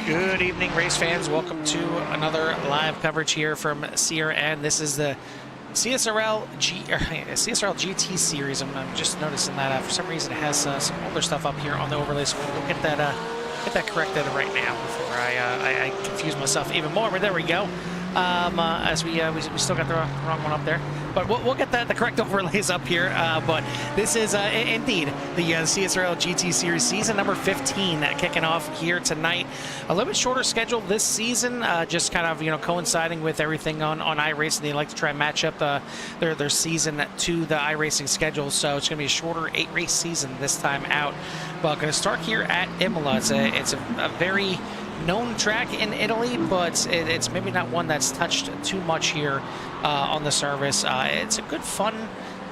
Good evening, race fans. Welcome to another live coverage here from CRN. This is the CSRL GT series. I'm just noticing that for some reason it has some older stuff up here on the overlay, so we'll get that corrected right now before I confuse myself even more. But there we go. As we still got the wrong one up there, but we'll get the correct overlays up here. But this is indeed the CSRL GT Series season number 15 kicking off here tonight. A little bit shorter schedule this season, just kind of coinciding with everything on iRacing. They like to try and match up their season to the iRacing schedule, so it's going to be a shorter 8-race season this time out. But going to start here at Imola. It's a very known track in Italy, but it's maybe not one that's touched too much here on the service. It's a good, fun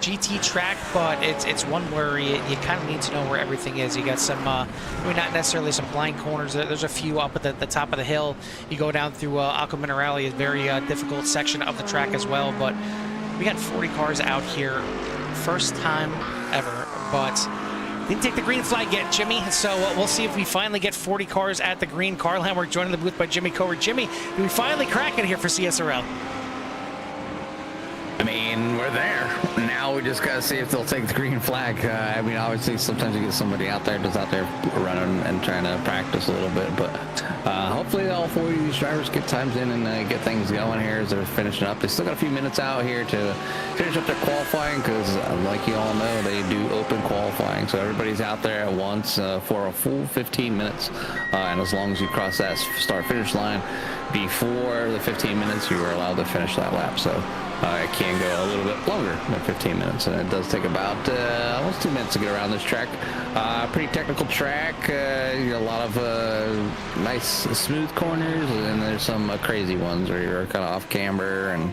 GT track, but it's one where you kind of need to know where everything is. You got some, maybe not necessarily some blind corners. There's a few up at the top of the hill. You go down through Acqua Minerale, a very difficult section of the track as well. But we got 40 cars out here, first time ever, but didn't take the green flag yet, Jimmy, so we'll see if we finally get 40 cars at the green. Carl Hamworth joining the booth by Jimmy Cover. Jimmy, do we finally crack it here for CSRL? I mean, we're there. Now we just got to see if they'll take the green flag. I mean, obviously, sometimes you get somebody out there just out there running and trying to practice a little bit, but hopefully all 40 of these drivers get times in and get things going here as they're finishing up. They still got a few minutes out here to finish up their qualifying because, like you all know, they do open qualifying, so everybody's out there at once for a full 15 minutes, and as long as you cross that start-finish line before the 15 minutes, you are allowed to finish that lap. So it can go a little bit longer than 15 minutes, and it does take about almost 2 minutes to get around this track. Pretty technical track, a lot of nice smooth corners, and there's some crazy ones where you're kind of off camber, and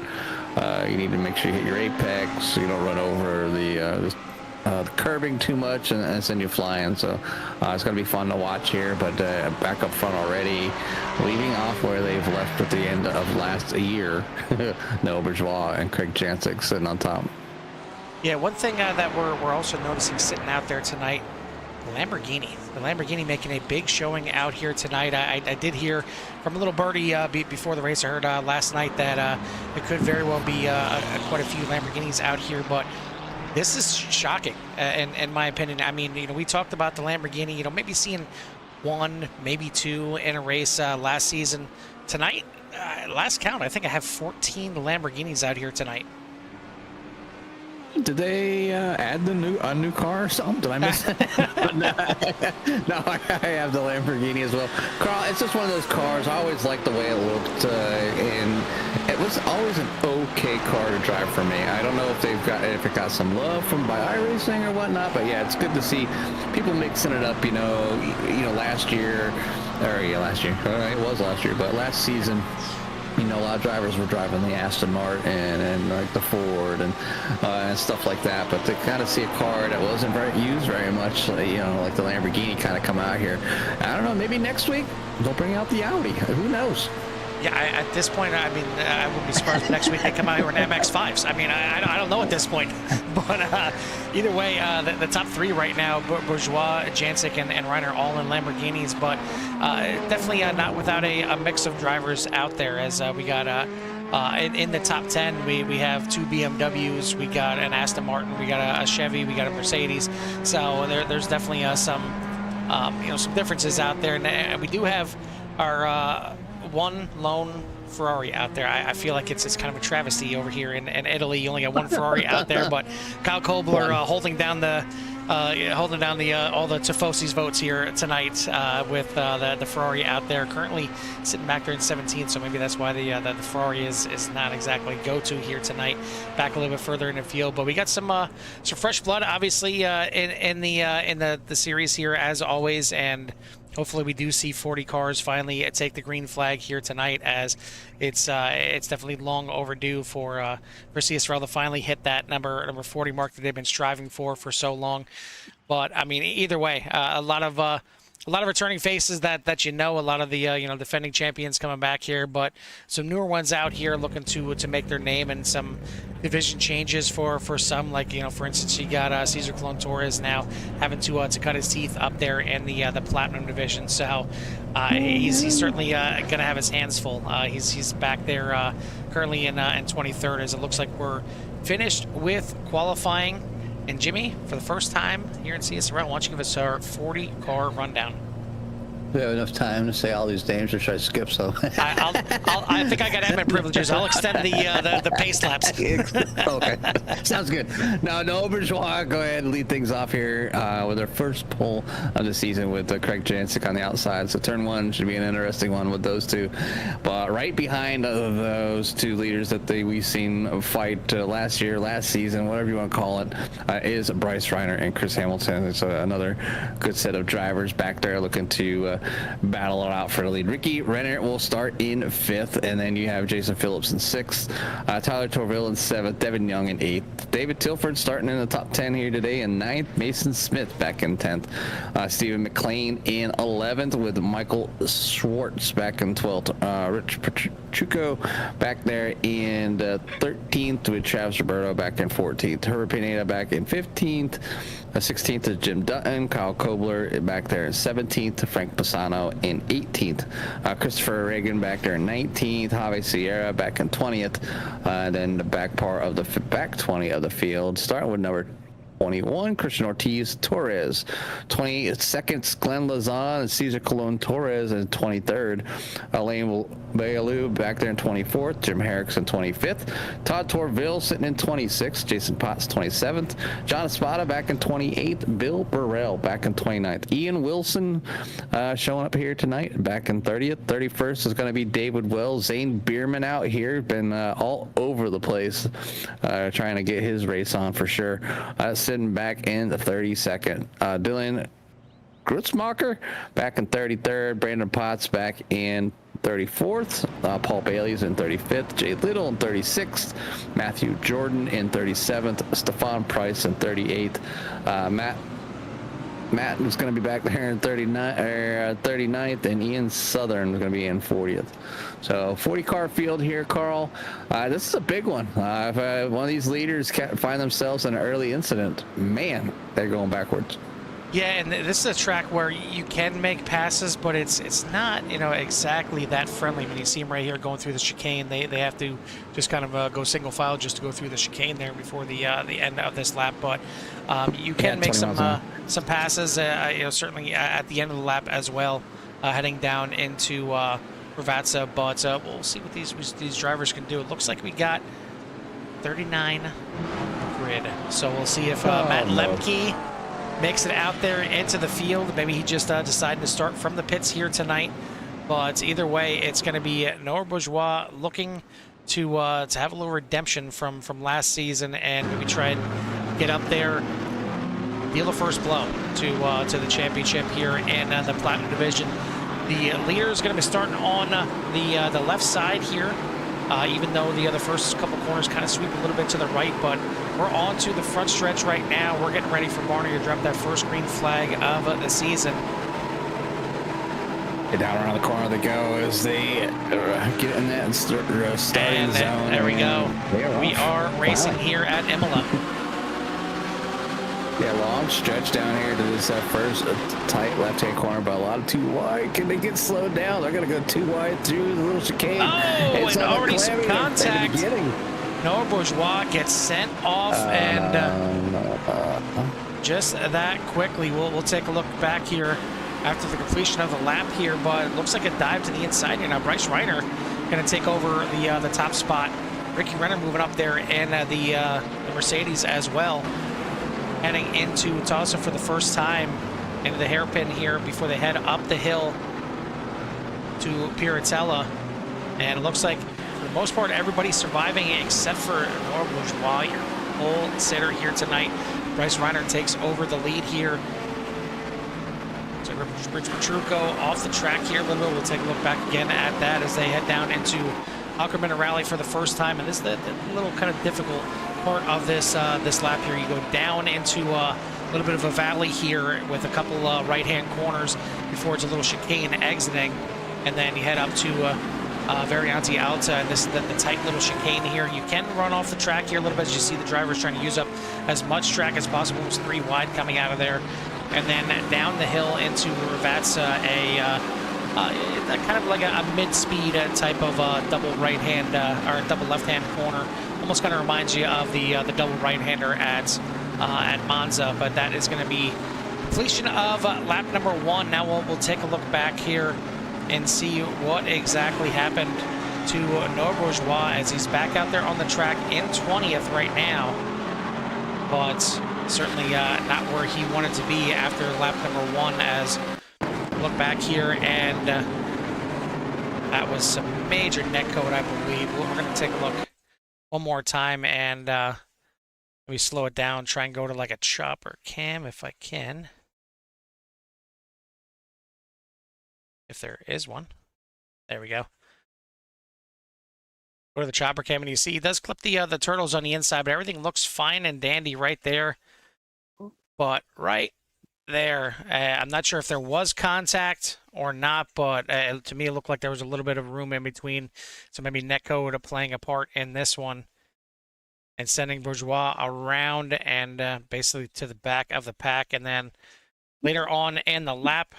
you need to make sure you hit your apex so you don't run over the curbing too much and send you flying. So it's going to be fun to watch here, but back up front already, leaving off where they've left at the end of last year. Noah Bourgeois and Craig Jancic sitting on top. Yeah, one thing that we're also noticing sitting out there tonight, the Lamborghini making a big showing out here tonight. I did hear from a little birdie before the race. I heard last night that it could very well be quite a few Lamborghinis out here, but this is shocking, in my opinion. I mean, we talked about the Lamborghini, maybe seeing one, maybe two in a race last season. Tonight, last count, I think I have 14 Lamborghinis out here tonight. Did they add a new car or something? Did I miss it? No, I have the Lamborghini as well. Carl, it's just one of those cars. I always liked the way it looked, and it was always an okay car to drive for me. I don't know if it got some love from by iRacing or whatnot, but yeah, it's good to see people mixing it up. Last year, it was last year, but last season, a lot of drivers were driving the Aston Martin and like the Ford and stuff like that. But to kind of see a car that wasn't used very much, like the Lamborghini kind of come out here. I don't know, maybe next week they'll bring out the Audi. Who knows? Yeah, at this point, I mean, I wouldn't be surprised if next week they come out here in MX-5s. I mean, I don't know at this point. But either way, the top three right now, Bourgeois, Jancic, and Reiner, all in Lamborghinis. But definitely not without a mix of drivers out there, as we got in the top 10, we have two BMWs, we got an Aston Martin, we got a Chevy, we got a Mercedes. So there's definitely some differences out there. And we do have our one lone Ferrari out there. I feel like it's kind of a travesty over here in Italy. You only got one Ferrari out there, but Kyle Kobler holding down all the Tifosi's votes here tonight with the Ferrari out there, currently sitting back there in 17th. So maybe that's why the Ferrari is not exactly go-to here tonight. Back a little bit further in the field, but we got some fresh blood, obviously, in the series here as always, and hopefully we do see 40 cars finally take the green flag here tonight, as it's definitely long overdue for CSRL to finally hit that number 40 mark that they've been striving for so long. But I mean, either way, a lot of a lot of returning faces that you know, a lot of the defending champions coming back here, but some newer ones out here looking to make their name, and some division changes for some, like for instance, you got Cesar Clone Torres now having to cut his teeth up there in the Platinum division. So he's certainly gonna have his hands full. He's back there currently in 23rd, as it looks like we're finished with qualifying. And Jimmy, for the first time here in CSRL, why don't you give us our 40-car rundown? We have enough time to say all these names, or should I skip some? I think I got admin privileges. I'll extend the pace laps. Okay, sounds good. Now, no bourgeois, go ahead and lead things off here with our first pole of the season with Craig Jancic on the outside. So turn one should be an interesting one with those two. But right behind those two leaders that we've seen fight last year, last season, whatever you want to call it, is Bryce Reiner and Chris Hamilton. It's another good set of drivers back there looking to battle it out for the lead. Ricky Renner will start in 5th, and then you have Jason Phillips in 6th, Tyler Torville in 7th, Devin Young in 8th, David Tilford starting in the top 10 here today in 9th, Mason Smith back in 10th, Stephen McLean in 11th with Michael Schwartz back in 12th, Rich Pachuco back there in 13th with Travis Roberto back in 14th, Herbert Pineda back in 15th, 16th is Jim Dutton, Kyle Kobler back there in 17th, Frank Pisano in 18th, Christopher Reagan back there in 19th, Javi Sierra back in 20th, then the back 20 of the field, starting with number 21, Christian Ortiz Torres. 22nd, Glenn Lazan and Cesar Colon Torres in 23rd. Elaine Bayalou back there in 24th. Jim Herrickson 25th. Todd Torville sitting in 26th. Jason Potts 27th. John Espada back in 28th. Bill Burrell back in 29th. Ian Wilson showing up here tonight back in 30th. 31st is going to be David Wells. Zane Bierman out here. Been all over the place trying to get his race on for sure. Sitting back in the 32nd. Dylan Grutzmacher back in 33rd. Brandon Potts back in 34th. Paul Bailey's in 35th. Jay Little in 36th. Matthew Jordan in 37th. Stefan Price in 38th. Matt is going to be back there in 39th, and Ian Southern is going to be in 40th. So 40-car field here, Carl. This is a big one. If one of these leaders find themselves in an early incident, man, they're going backwards. Yeah, and this is a track where you can make passes, but it's not exactly that friendly. I mean, you see them right here going through the chicane. They have to just kind of go single file just to go through the chicane there before the end of this lap. But you can make some passes. Certainly at the end of the lap as well, heading down into Ravazza. But we'll see what these drivers can do. It looks like we got 39 grid, so we'll see if Matt Lemke makes it out there into the field. Maybe he just decided to start from the pits here tonight. But either way, it's going to be Noah Bourgeois looking to have a little redemption from last season and maybe try and get up there, deal a first blow to the championship here in the Platinum Division. The leader is going to be starting on the left side here. Even though the first couple corners kind of sweep a little bit to the right, but we're on to the front stretch right now. We're getting ready for Barney to drop that first green flag of the season. Down around the corner they go as they get in that starting zone. There we go. We are racing here at Imola. Yeah, long stretch down here to this first tight left-hand corner, but a lot of too wide. Can they get slowed down? They're going to go too wide through the little chicane. Oh, and already some contact. Noah Bourgeois gets sent off, and just that quickly. We'll take a look back here after the completion of the lap here, but it looks like a dive to the inside here. Now Bryce Reiner going to take over the top spot. Ricky Renner moving up there, and the Mercedes as well, heading into Tulsa for the first time into the hairpin here before they head up the hill to Piratella. And it looks like, for the most part, everybody's surviving except for Noah Bourgeois, your pole sitter here tonight. Bryce Reiner takes over the lead here. So Rich Petrucco off the track here a little bit. We'll take a look back again at that as they head down into Acura Rally for the first time. And this is the little kind of difficult part of this lap here. You go down into A little bit of a valley here with a couple right-hand corners before it's a little chicane exiting, and then you head up to Variante Alta, and this is the tight little chicane here. You can run off the track here a little bit as you see the drivers trying to use up as much track as possible. It's 3 wide coming out of there, and then down the hill into Ravatsa, kind of like a mid-speed type of double right-hand or double left-hand corner. Almost kind of reminds you of the double right-hander at Monza, but that is going to be completion of lap number 1. Now we'll take a look back here and see what exactly happened to Noah Bourgeois as he's back out there on the track in 20th right now, but certainly not where he wanted to be after lap number 1. As look back here, and that was some major neck code, I believe. We're going to take a look one more time and maybe slow it down, try and go to like a chopper cam if I can. If there is one. There we go. Go to the chopper cam, and you see he does clip the turtles on the inside, but everything looks fine and dandy right there. But right there, I'm not sure if there was contact or not, but to me it looked like there was a little bit of room in between, so maybe netcode playing a part in this one and sending Bourgeois around and basically to the back of the pack. And then later on in the lap,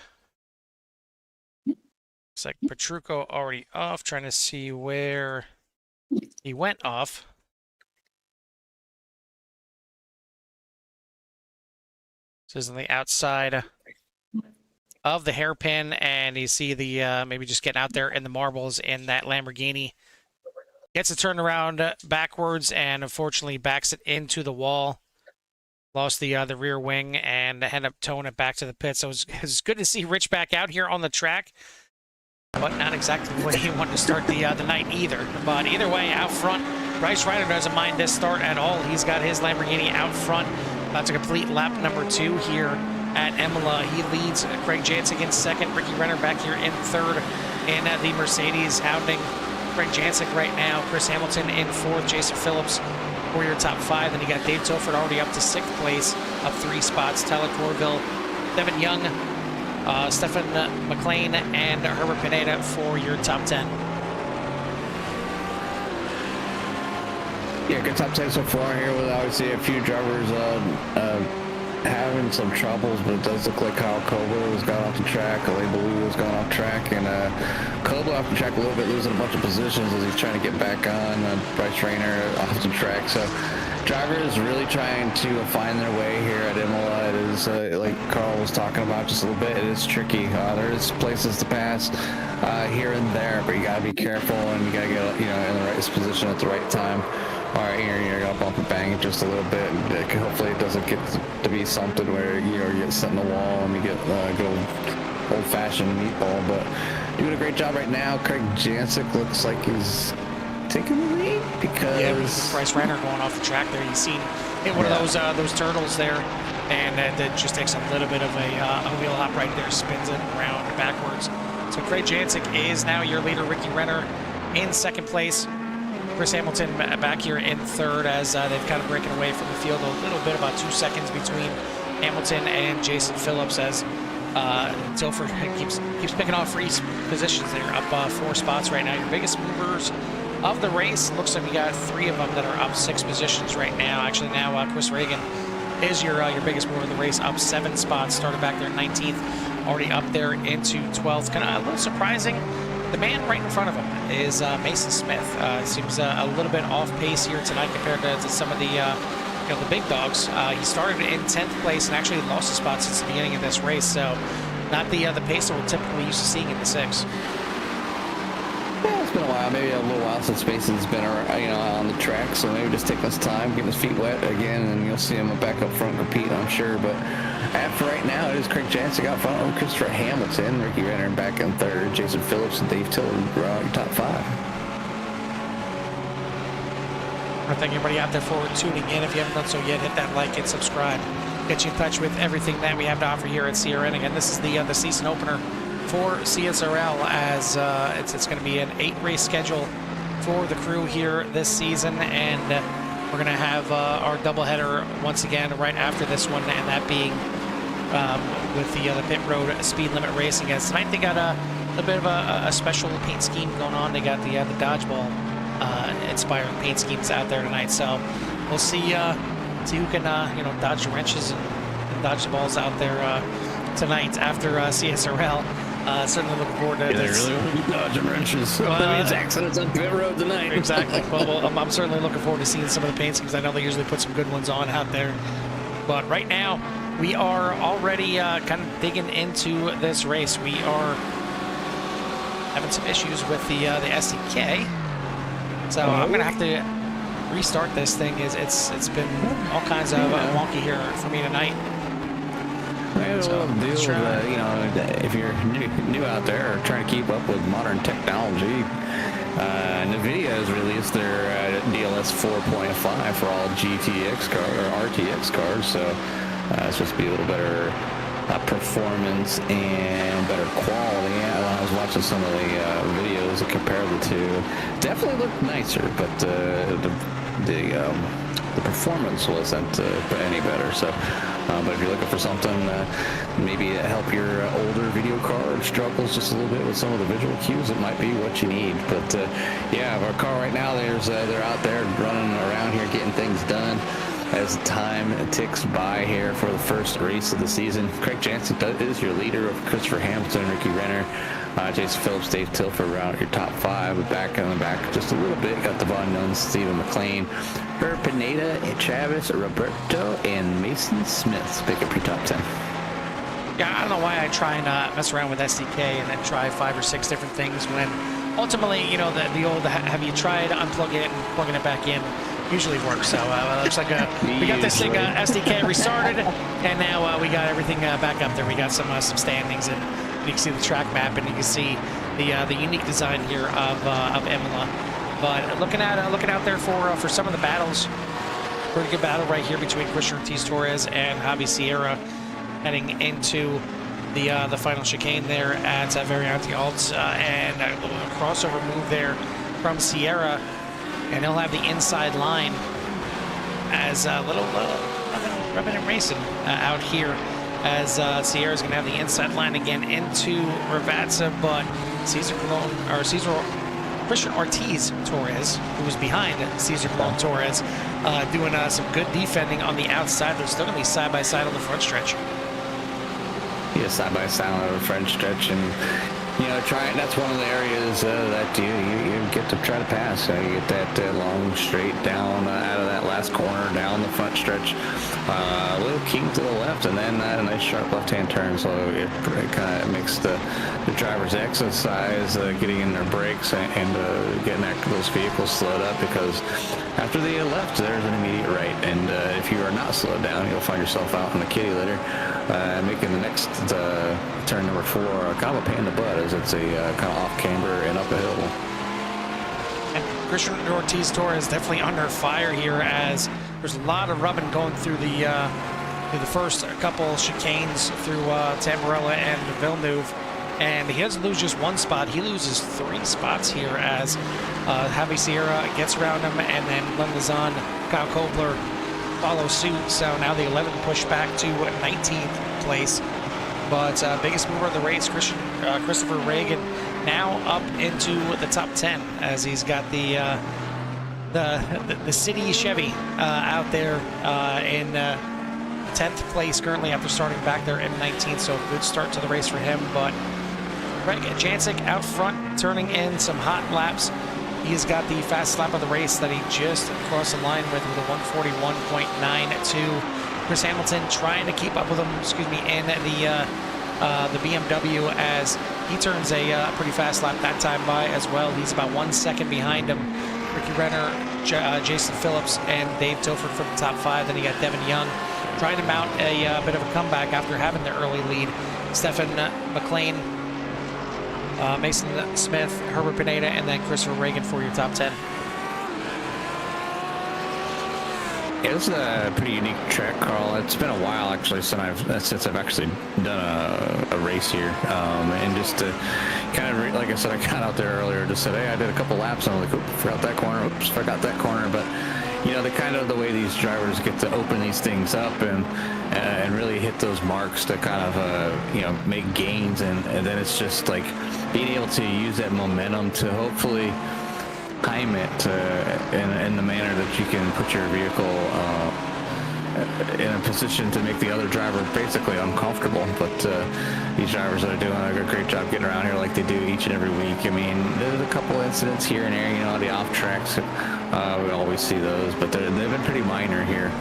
looks like Petrucco already off, trying to see where he went off. This is on the outside of the hairpin, and you see the maybe just getting out there in the marbles in that Lamborghini. Gets it turned around backwards and unfortunately backs it into the wall. Lost the rear wing and ended up towing it back to the pit. So it's good to see Rich back out here on the track, but not exactly the way he wanted to start the night either. But either way, out front, Bryce Ryder doesn't mind this start at all. He's got his Lamborghini out front. About to complete lap number 2 here at Imola. He leads Craig Jansick in second. Ricky Renner back here in third in the Mercedes, hounding Craig Jansick right now. Chris Hamilton in fourth. Jason Phillips for your top 5. Then you got Dave Tilford already up to 6th place, up 3 spots. Tyler Corville, Devin Young, Stefan McLean, and Herbert Pineda for your top 10. Yeah, good top 10 so far here, with obviously a few drivers having some troubles, but it does look like Kyle Kobler has gone off the track, Ale Baloo has gone off track, and Kobler off the track a little bit, losing a bunch of positions as he's trying to get back on. Bryce Rayner off the track, so drivers really trying to find their way here at Imola. It is, like Carl was talking about just a little bit, it is tricky. There is places to pass here and there, but you got to be careful, and you got to get in the right position at the right time. All right, you're gonna bump and bang it just a little bit. Hopefully it doesn't get to be something where you get set in the wall and you get good old-fashioned meatball. But doing a great job right now. Craig Jansick looks like he's taking the lead because Bryce Renner going off the track there. You've seen one of those turtles there, and that just takes a little bit of a wheel hop right there, spins it around backwards. So Craig Jansick is now your leader. Ricky Renner in second place. Chris Hamilton back here in third as they've kind of breaking away from the field a little bit, about 2 seconds between Hamilton and Jason Phillips, as Tilford keeps picking off for each positions there, up 4 spots right now. Your biggest movers of the race, looks like we got 3 of them that are up 6 positions right now. Actually now Chris Reagan is your biggest mover of the race, up 7 spots, started back there 19th, already up there into 12th. Kind of a little surprising. The man right in front of him is Mason Smith. Seems a little bit off pace here tonight compared to some of the the big dogs. He started in 10th place and actually lost a spot since the beginning of this race, so not the pace that we're typically used to seeing in the 6. Yeah, it's been a while, maybe a little while since Mason's been on the track, so maybe just taking his time, getting his feet wet again, and you'll see him back up front compete, I'm sure. But for right now, it is Craig Jansick out front with Christopher Hamilton, Ricky Renner back in third, Jason Phillips and Dave Tiller your top 5. I want to thank everybody out there for tuning in. If you haven't done so yet, hit that like and subscribe. Get you in touch with everything that we have to offer here at CRN. Again, this is the season opener for CSRL, as it's going to be an 8-race schedule for the crew here this season, and we're going to have our doubleheader once again right after this one, and that being with the pit road speed limit racing. As tonight they got a bit of a special paint scheme going on. They got the dodgeball inspired paint schemes out there tonight. So we'll see who can dodge the wrenches and dodge the balls out there tonight after CSRL. Certainly looking forward to this. They really want to be dodging wrenches. That means accidents on pit road tonight. Exactly. Well, I'm certainly looking forward to seeing some of the paint schemes. I know they usually put some good ones on out there. But right now, we are already kind of digging into this race. We are having some issues with the SDK. So I'm going to have to restart this thing. It's been all kinds of wonky here for me tonight. If you're new out there or trying to keep up with modern technology, NVIDIA has released their DLS 4.5 for all GTX or RTX cards, so it's supposed to be a little better performance and better quality. I was watching some of the videos that compare the two. Definitely looked nicer, but the performance wasn't any better. So, but if you're looking for something maybe to help your older video card struggles just a little bit with some of the visual cues, it might be what you need. But yeah, our car right now, they're out there running around here getting things done as time ticks by here for the first race of the season. Craig Jansen is your leader, of Christopher Hamilton, Ricky Renner, Jason Phillips, Dave Tilford round out your top 5. But back in the back just a little bit, got Devon Nunn, Stephen McLean, Herb Pineda, Travis Roberto, and Mason Smith pick up your top 10. Yeah, I don't know why I try and mess around with SDK and then try 5 or 6 different things when ultimately, the old have you tried unplugging it and plugging it back in usually works. So looks like we got this thing SDK restarted, and now we got everything back up there. We got some standings, and you can see the track map, and you can see the unique design here of Imola. But looking out there for some of the battles, pretty good battle right here between Christian Ortiz-Torres and Javi Sierra, heading into the final chicane there at Variante Alt, and a little crossover move there from Sierra. And he'll have the inside line as a little rubbing and racing out here, as Sierra's going to have the inside line again into Ravazza, but Christian Ortiz-Torres, who was behind Cesar Colon-Torres, doing some good defending on the outside. They're still going to be side-by-side on the front stretch. Yeah, side-by-side on the front stretch, and that's one of the areas that you get to try to pass. You get that long straight down out of that last corner, down the front stretch, a little kink to the left, and then a nice sharp left-hand turn. So it kind of makes the drivers exercise getting in their brakes and getting those vehicles slowed up, because after the left, there's an immediate right, and if you are not slowed down, you'll find yourself out in the kitty litter, making the next turn number 4 kind of a pain in the butt, as it's a kind of off camber and up a hill. And Christian Ortiz-Torres definitely under fire here, as there's a lot of rubbing going through the first couple chicanes through Tamburello and Villeneuve. And he doesn't lose just one spot, he loses 3 spots here, as Javi Sierra gets around him, and then Len Lizan, Kyle Kobler follow suit. So now the 11 push back to 19th place. But biggest mover of the race, Christopher Reagan, now up into the top 10, as he's got the city Chevy out there in 10th place currently after starting back there in 19th. So good start to the race for him. But Craig Jancic out front, turning in some hot laps. He's got the fast lap of the race that he just crossed the line with a 141.92. Chris Hamilton trying to keep up with him, in the BMW, as he turns a pretty fast lap that time by as well. He's about 1 second behind him. Ricky Renner, Jason Phillips, and Dave Tilford from the top 5. Then you got Devin Young trying to mount a bit of a comeback after having the early lead. Stephen McLean, Mason Smith, Herbert Pineda, and then Christopher Reagan for your top 10. Yeah, this is a pretty unique track, Carl. It's been a while, actually, since I've actually done a race here, and just to kind of, like I said, I got out there earlier, just said, hey, I did a couple laps, and I'm like, oops, forgot that corner, but you know, the way these drivers get to open these things up and really hit those marks to kind of you know, make gains, and then it's just like being able to use that momentum to hopefully time it in the manner that you can put your vehicle in a position to make the other driver basically uncomfortable. But these drivers are doing a great job getting around here like they do each and every week. I mean, there's a couple incidents here and there, you know, the off tracks. We always see those, but they've been pretty minor here.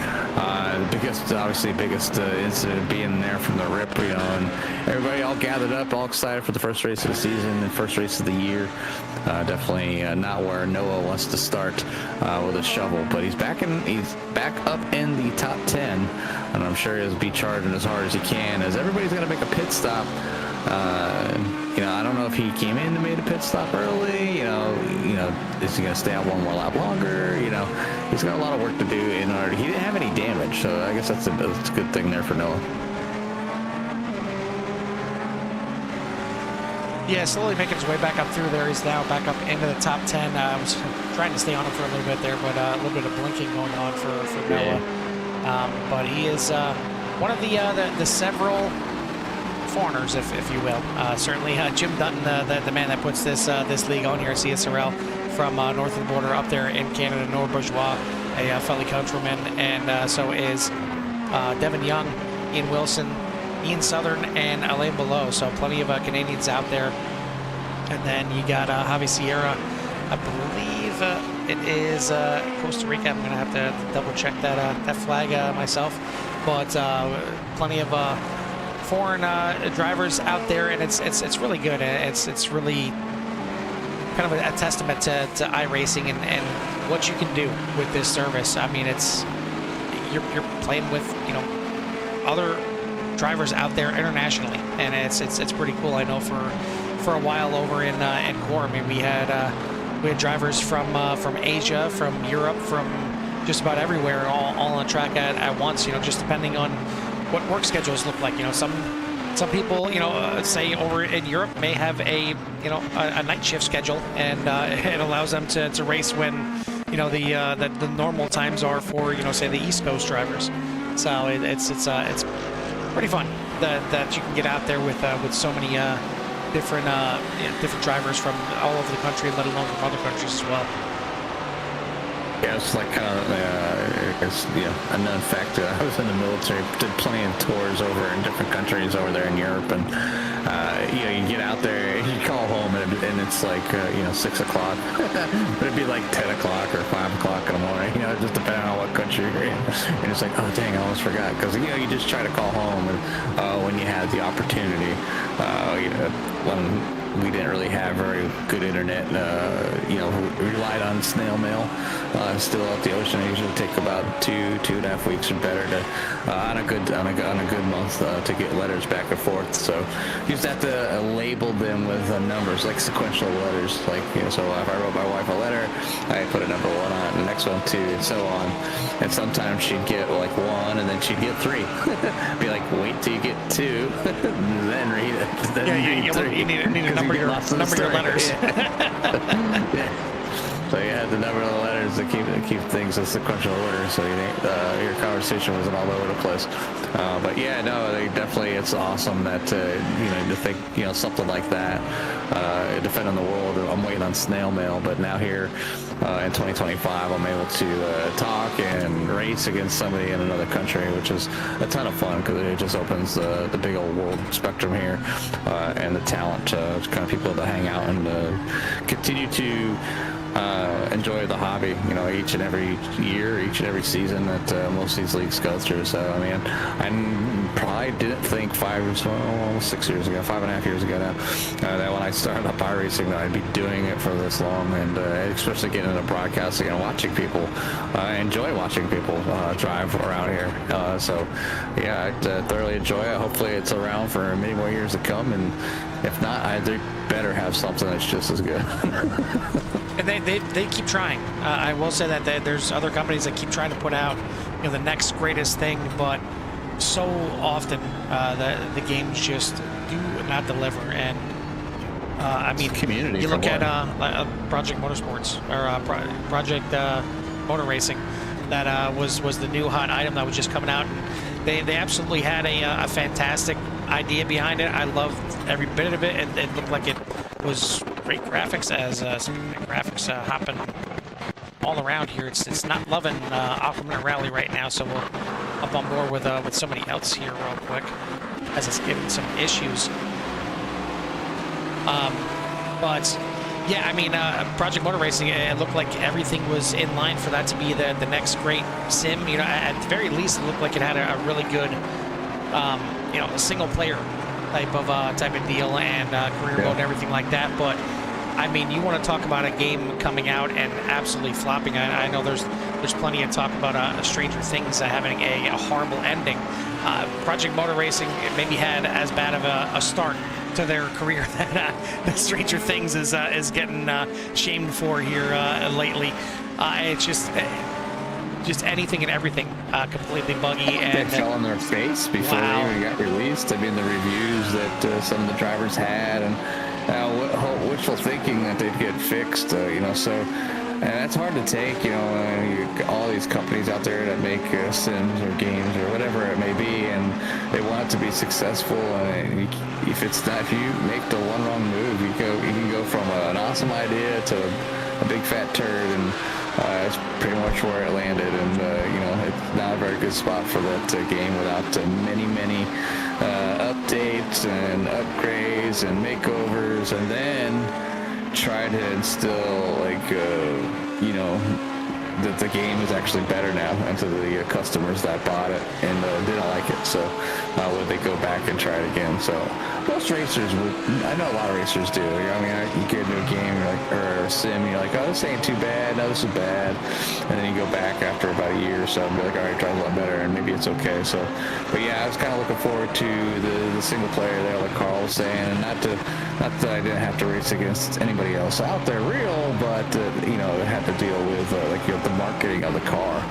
The biggest incident being there from the rip, you know, and everybody all gathered up, all excited for the first race of the season and first race of the year. Definitely not where Noah wants to start with a shovel, but he's back up in the top 10, and I'm sure he'll be charging as hard as he can, as everybody's going to make a pit stop. You know, I don't know if he came in and made a pit stop early. You know, is he going to stay out one more lap longer? You know, he's got a lot of work to do in order. He didn't have any damage, so I guess that's a good thing there for Noah. Yeah, slowly making his way back up through there. He's now back up into the top 10. I was trying to stay on him for a little bit there, but a little bit of blinking going on for Noah. But he is one of the several foreigners, if you will. Certainly Jim Dutton, the man that puts this league on here, CSRL, from north of the border up there in Canada, Noah Bourgeois, a fellow countryman, and so is Devin Young, Ian Wilson, Ian Southern, and Alain Below. So plenty of Canadians out there. And then you got Javi Sierra. I believe it is Costa Rica. I'm going to have to double check that flag myself. But plenty of foreign drivers out there, and it's really good. It's really kind of a testament to iRacing and what you can do with this service. I mean, you're playing with, you know, other drivers out there internationally, and it's pretty cool. I know for a while over in Core, I mean, we had drivers from Asia, from Europe, from just about everywhere, all on the track at once. You know, just depending on what work schedules look like. You know, some people, you know, say over in Europe may have a night shift schedule, and it allows them to race when, you know, the normal times are for, you know, say the East Coast drivers. So it's pretty fun that you can get out there with so many different drivers from all over the country, let alone from other countries as well. Yeah, it's like kind of, a known fact. I was in the military, did plenty of tours over in different countries over there in Europe, and you know, you get out there, you call home, and it's like 6 o'clock, but it'd be like 10 o'clock or 5 o'clock in the morning. You know, just depending on what country you're in. And it's like, oh dang, I almost forgot, because you know, you just try to call home, and when you had the opportunity, you know, when we didn't really have very good internet, you know, we relied on snail mail. Still out the ocean, it usually take about 2.5 weeks or better to on a good month to get letters back and forth. So you just have to label them with numbers, like sequential letters. Like, you know, so if I wrote my wife a letter, I put a number 1 on it, the next one 2, and so on. And sometimes she'd get like 1, and then she'd get 3. Be like, wait till you get 2, then read it. Then read 3. You need to number your letters. Yeah. So you had the number of the letters to keep things in sequential order, so your conversation wasn't all over the place. But yeah, no, it's awesome that you know, to think, you know, something like that, defending the world. I'm waiting on snail mail, but now here in 2025, I'm able to talk and race against somebody in another country, which is a ton of fun, because it just opens the big old world spectrum here, and the talent, kind of people to hang out and continue to enjoy the hobby, you know, each and every year, each and every season that most of these leagues go through. So, I mean, I probably didn't think 6 years ago, 5.5 years ago now, that when I started up iRacing, that I'd be doing it for this long, and especially getting into broadcasting and watching people. I enjoy watching people drive around here. So, yeah, I thoroughly enjoy it. Hopefully it's around for many more years to come, and if not, they better have something that's just as good. And they keep trying. I will say that there's other companies that keep trying to put out, you know, the next greatest thing, but so often the games just do not deliver. And I mean, community. You look at Project Motorsports or Project Motor Racing. that was the new hot item that was just coming out. And they absolutely had a fantastic idea behind it. I loved every bit of it. It looked like it was great graphics, as some great graphics hopping all around here. It's not loving Aquaman Rally right now, so we'll up on board with somebody else here real quick, as it's giving some issues. But yeah, I mean, Project Motor Racing, it looked like everything was in line for that to be the next great sim. You know, at the very least, it looked like it had a really good, you know, single player type of deal, and career mode and everything like that. But I mean, you want to talk about a game coming out and absolutely flopping. I know there's plenty of talk about Stranger Things having a horrible ending. Project Motor Racing maybe had as bad of a start to their career that Stranger Things is getting shamed for here lately. It's just anything and everything completely buggy. And they fell on their face before they even got released. I mean, the reviews that some of the drivers had, and wishful thinking that they'd get fixed, you know, so. And that's hard to take, you know, all these companies out there that make sims or games or whatever it may be, and they want it to be successful. And if you make the one wrong move, you can go from an awesome idea to a big fat turd, and that's pretty much where it landed. And you know, it's not a very good spot for that game without many updates and upgrades and makeovers, and then try to instill, like, you know, that the game is actually better now into the customers that bought it and didn't like it. So would they go back and try it again? So most racers would. I know a lot of racers do. I mean, you get into a game or a sim, you're like, oh, this ain't too bad. No, this is bad. And then you go back after about a year or so and be like, all right, try a lot better, and maybe it's okay. So, but yeah, I was kind of looking forward to the single player there, like Carl was saying, and not that I didn't have to race against anybody else out there real, but you know, it had to deal with like, you know, the marketing of the car,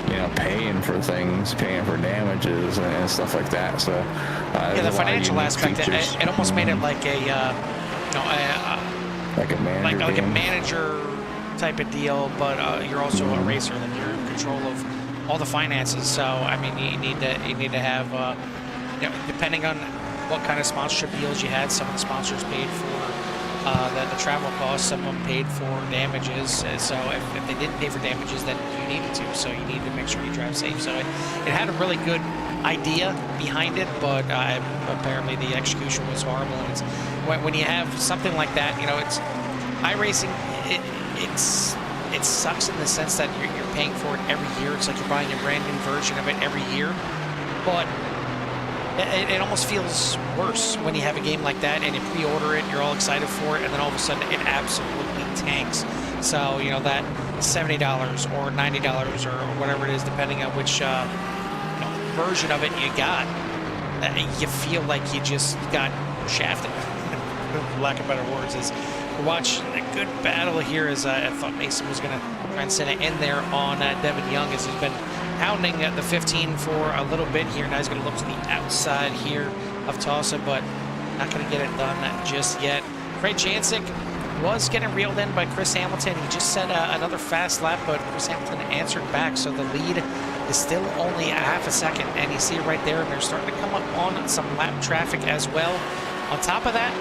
you know, paying for things, paying for damages and stuff like that. So yeah, the financial aspect, it almost made it like a, you know, like a manager type of deal, but you're also a racer, like you're in control of all the finances. So I mean, you need to have, you know, depending on what kind of sponsorship deals you had. Some of the sponsors paid for the travel costs, some of them paid for damages. So if they didn't pay for damages, then you needed to. So you need to make sure you drive safe. So it had a really good idea behind it, but apparently the execution was horrible. And it's when you have something like that, you know, it's iRacing. It sucks in the sense that you're paying for it every year. It's like you're buying a brand new version of it every year, but it almost feels worse when you have a game like that and you pre-order it, you're all excited for it, and then all of a sudden it absolutely tanks. So, you know, that $70 or $90 or whatever it is, depending on which version of it you got, you feel like you just got shafted, for lack of better words. As we're watching a good battle here, as I thought Mason was going to try and send it in there on Devin Young, as he's been hounding the 15 for a little bit here. Now he's going to look to the outside here of Tulsa, but not going to get it done just yet. Craig Jancic was getting reeled in by Chris Hamilton. He just set another fast lap, but Chris Hamilton answered back, so the lead is still only a half a second, and you see it right there, and they're starting to come up on some lap traffic as well. On top of that,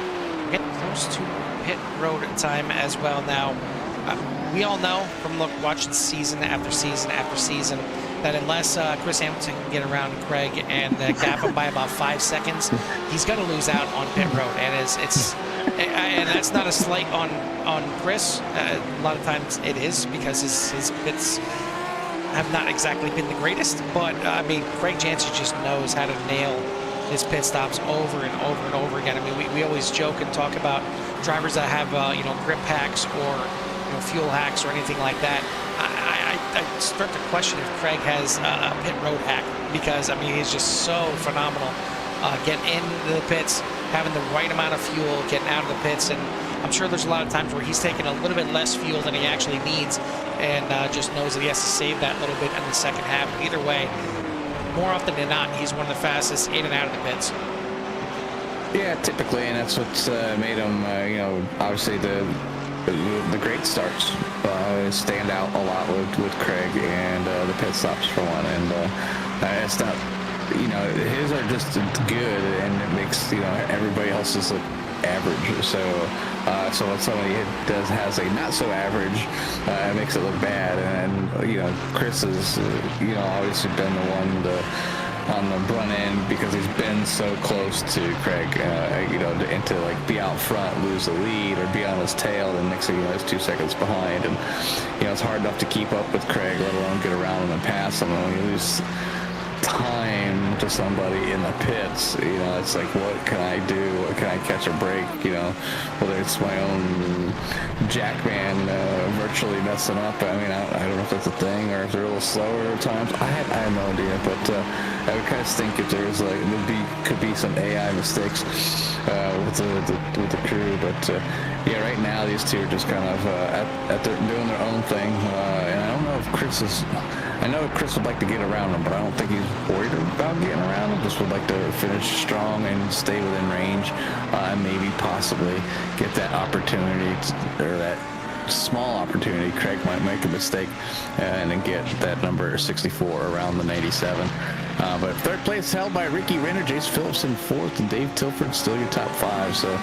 we're getting close to pit road time as well now. We all know from watching season after season after season that unless Chris Hamilton can get around Craig and gap him by about 5 seconds, he's going to lose out on pit road. And and that's not a slight on Chris. A lot of times it is, because his pits have not exactly been the greatest. But I mean, Craig Jansen just knows how to nail his pit stops over and over and over again. I mean, we always joke and talk about drivers that have you know, grip hacks or fuel hacks or anything like that. I start to question if Craig has a pit road hack, because I mean, he's just so phenomenal getting into the pits, having the right amount of fuel, getting out of the pits, and I'm sure there's a lot of times where he's taking a little bit less fuel than he actually needs, and just knows that he has to save that little bit in the second half. But either way, more often than not, he's one of the fastest in and out of the pits. Yeah, typically, and that's what's made him, you know, obviously the the great starts stand out a lot with Craig, and the pit stops for one, and it's not, you know, his are just good, and it makes, you know, everybody else's look average. So so when somebody has a not so average, it makes it look bad. And you know, Chris has you know, obviously been the one on the front end because he's been so close to Craig, you know, and to like be out front, lose the lead, or be on his tail, and next thing you know, he's 2 seconds behind. And you know, it's hard enough to keep up with Craig, let alone get around him and pass him. And when you lose time to somebody in the pits, you know, it's like, what can I do? What can I catch a break? You know, whether it's my own jackman virtually messing up. I mean, I don't know if that's a thing or if they're a little slower at times. I have no idea, but I would kind of think if there was like, could be some AI mistakes with the crew. But yeah, right now these two are just kind of doing their own thing, and I don't know if Chris is. I know Chris would like to get around him, but I don't think he's worried about getting around him. Just would like to finish strong and stay within range, and maybe possibly get that opportunity or that small opportunity. Craig might make a mistake and then get that number 64 around the 97. But third place held by Ricky Renner, Jace Phillips in fourth, and Dave Tilford still your top five. So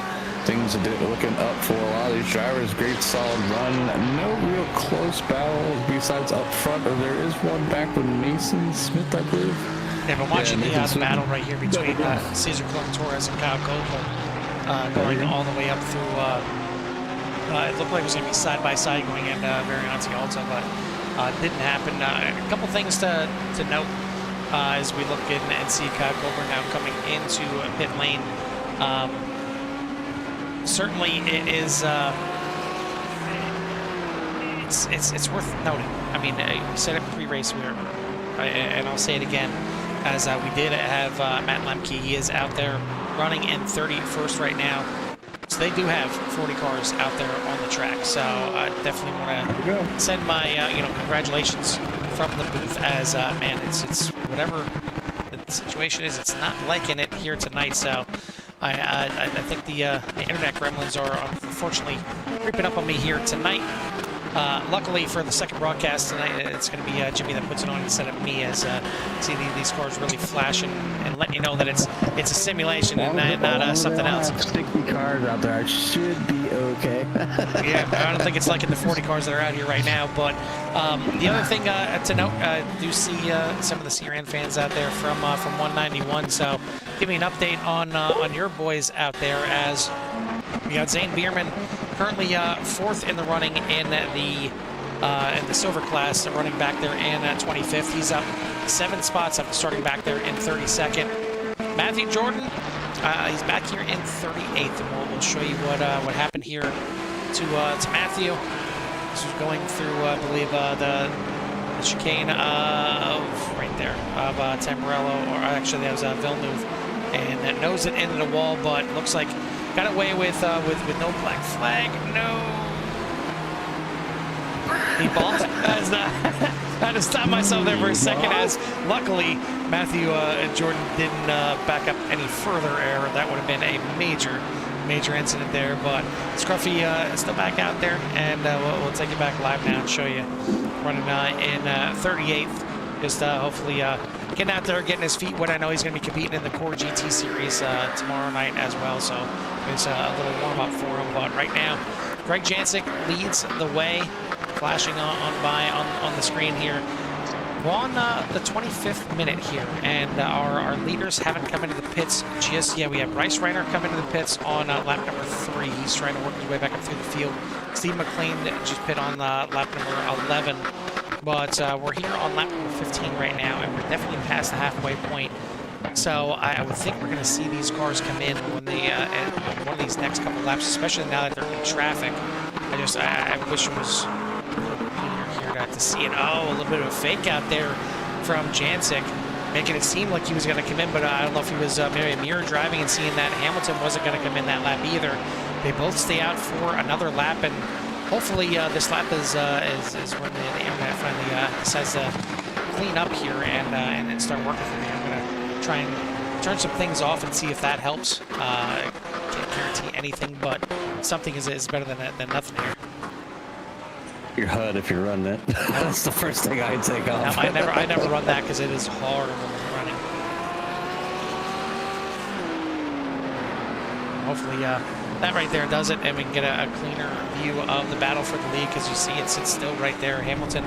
things are looking up for a lot of these drivers. Great solid run. No real close battles besides up front. There is one back with Mason Smith, I believe. Yeah, but watching the battle right here between Cesar Clone Torres and Kyle Copeland going all the way up through, it looked like it was going to be side by side going in Varianti also, but it didn't happen. A couple things to note as we look in and see Kyle Copeland now coming into pit lane. Certainly, it is. It's worth noting. I mean, we said it pre-race, and I'll say it again, as we did have Matt Lemke. He is out there running in 31st right now, so they do have 40 cars out there on the track. So I definitely want to send my you know, congratulations from the booth. As man, it's whatever the situation is, it's not liking it here tonight. So. I think the internet gremlins are unfortunately creeping up on me here tonight. Luckily for the second broadcast tonight, it's going to be Jimmy that puts it on instead of me, as see these cars really flashing and letting you know that it's a simulation and not something else. Sticky cars out there, I should be okay. Yeah, I don't think it's like in the 40 cars that are out here right now. But the other thing to note, do see some of the CRN fans out there from 191. So give me an update on your boys out there, as we got Zane Bierman currently fourth in the running in the silver class, running back there in 25th. He's up 7 spots after starting back there in 32nd. Matthew Jordan, he's back here in 38th, and we'll show you what happened here to Matthew. This was going through, I believe, the chicane of right there of Tamburello, or actually that was Villeneuve, and that nose it into the wall, but looks like got away with no black flag. No. He balked. I had to stop myself there for a second, as luckily Matthew Jordan didn't back up any further error. That would have been a major incident there. But Scruffy is still back out there, and we'll take you back live now and show you running in 38th. Just hopefully getting out there, getting his feet wet. I know he's going to be competing in the Core GT Series tomorrow night as well, so it's a little warm-up for him. But right now, Greg Jancic leads the way, flashing on the screen here. We're on the 25th minute here, and our leaders haven't come into the pits just yet. We have Bryce Reiner coming into the pits on lap number 3. He's trying to work his way back up through the field. Steve McLean just pit on lap number 11. But we're here on lap number 15 right now, and we're definitely past the halfway point. So I would think we're going to see these cars come in when they one of these next couple laps, especially now that they're in traffic. I wish it was here to see it. Oh, a little bit of a fake out there from Jancic, making it seem like he was going to come in, but I don't know if he was maybe mirror driving and seeing that Hamilton wasn't going to come in that lap either. They both stay out for another lap, and hopefully this lap is when the internet finally decides to clean up here and start working for me. I'm going to try and turn some things off and see if that helps. Can't guarantee anything, but something is better than nothing here. your HUD if you're running it. That's the first thing I'd take off. I never run that because it is hard running. Hopefully that right there does it, and we can get a cleaner view of the battle for the lead, because you see it sits still right there. Hamilton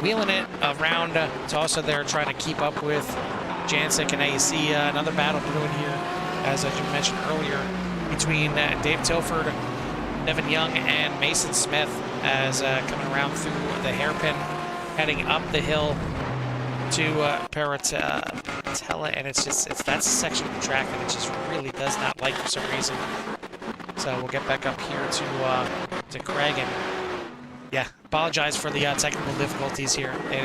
wheeling it around. It's also there trying to keep up with Jancic, and now you see another battle brewing here, as you mentioned earlier, between Dave Tilford, Devin Young, and Mason Smith, as coming around through the hairpin, heading up the hill to Paratella, and it's that's a section of the track that it just really does not like for some reason. So we'll get back up here to Craig, and yeah, apologize for the technical difficulties here. It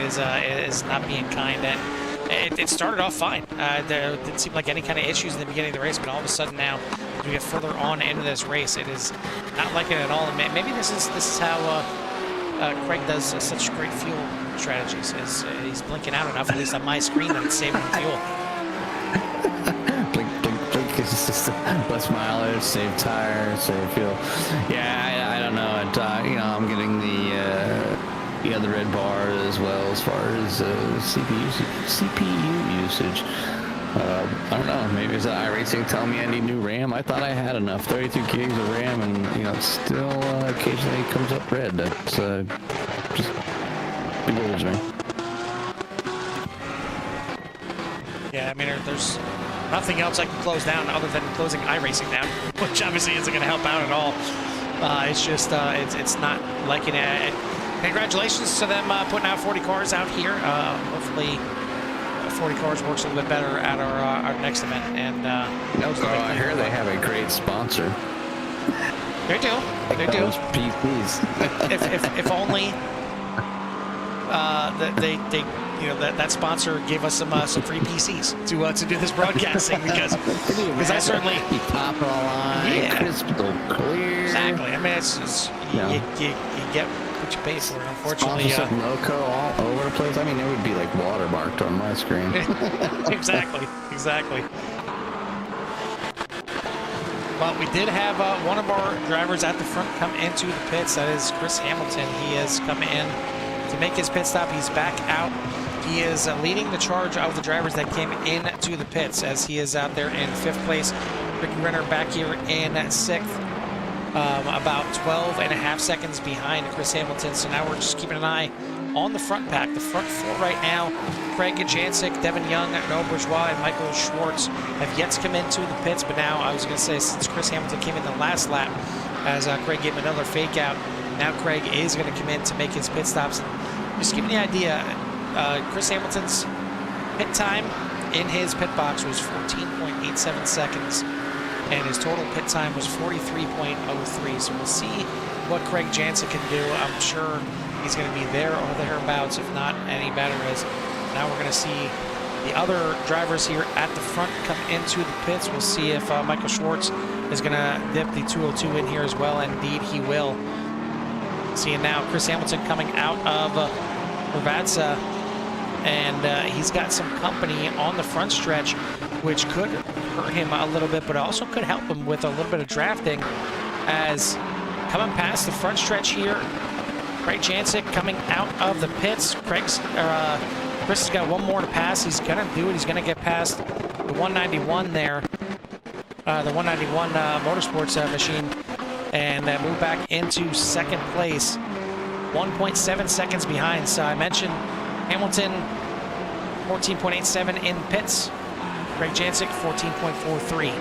is not being kind, and it started off fine. There didn't seem like any kind of issues in the beginning of the race, but all of a sudden now, as we get further on into this race, it is not like it at all. And maybe this is how Craig does such great fuel strategies. Is he's blinking out enough, at least on my screen, that it's saving fuel. Blink, blink, blink. It's just less mileage, save tires, save fuel. Yeah, I don't know. You know, I'm getting the red bar as well as far as CPU usage. I don't know, maybe it's iRacing telling me I need new RAM. I thought I had enough, 32 gigs of RAM, and you know, it still occasionally comes up red. That's just bewilders me. Yeah, I mean, there's nothing else I can close down other than closing iRacing down, which obviously isn't going to help out at all. It's just, it's not liking it. Congratulations to them putting out 40 cars out here. Hopefully 40 cars works a little bit better at our next event. And I hear they have a great sponsor. They do. They do. Those PPs. if only they you know, that sponsor gave us some free PCs to do this broadcasting, because I certainly top of the line, crystal clear. Exactly. I mean, it's you get what you pay for. Unfortunately, loco all over the place. I mean, it would be like watermarked on my screen. exactly. But we did have one of our drivers at the front come into the pits. That is Chris Hamilton. He has come in to make his pit stop. He's back out. He is leading the charge of the drivers that came into the pits, as he is out there in 5th place. Ricky Renner back here in 6th. About 12.5 seconds behind Chris Hamilton. So now we're just keeping an eye on the front pack. The front 4 right now, Craig Jancic, Devin Young, Noah Bourgeois, and Michael Schwartz have yet to come into the pits. But now, I was going to say, since Chris Hamilton came in the last lap, as Craig gave him another fake out, now Craig is going to come in to make his pit stops. Just to give you the idea, Chris Hamilton's pit time in his pit box was 14.87 seconds. And his total pit time was 43.03. So we'll see what Craig Jancic can do. I'm sure he's going to be there or thereabouts, if not any better. As now we're going to see the other drivers here at the front come into the pits. We'll see if Michael Schwartz is going to dip the 202 in here as well. Indeed, he will. Seeing now Chris Hamilton coming out of Corvette, and he's got some company on the front stretch, which could hurt him a little bit, but also could help him with a little bit of drafting. As coming past the front stretch here, Craig Jancic coming out of the pits. Chris has got one more to pass. He's going to do it. He's going to get past the 191 there, the 191 Motorsports machine, and move back into 2nd place, 1.7 seconds behind. So I mentioned Hamilton 14.87 in pits. Craig Jancic 14.43.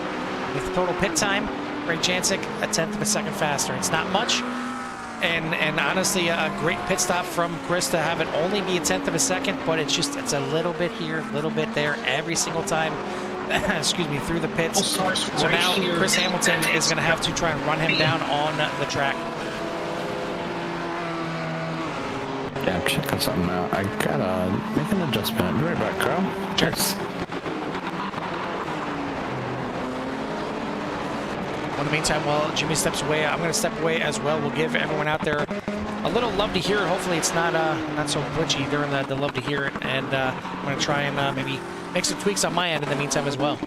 With total pit time, Craig Jancic a 1/10 of a second faster. It's not much, and honestly a great pit stop from Chris to have it only be a 1/10 of a second, but it's a little bit here, a little bit there every single time. Excuse me, through the pits. So now Chris Hamilton is going to have to try and run him down on the track. Yeah, I'm checking something out. I gotta make an adjustment. Be right back, Carl. Cheers. In the meantime, while Jimmy steps away, I'm going to step away as well. We'll give everyone out there a little love to hear it. Hopefully it's not so glitchy during the love to hear it. And I'm going to try and maybe make some tweaks on my end in the meantime as well.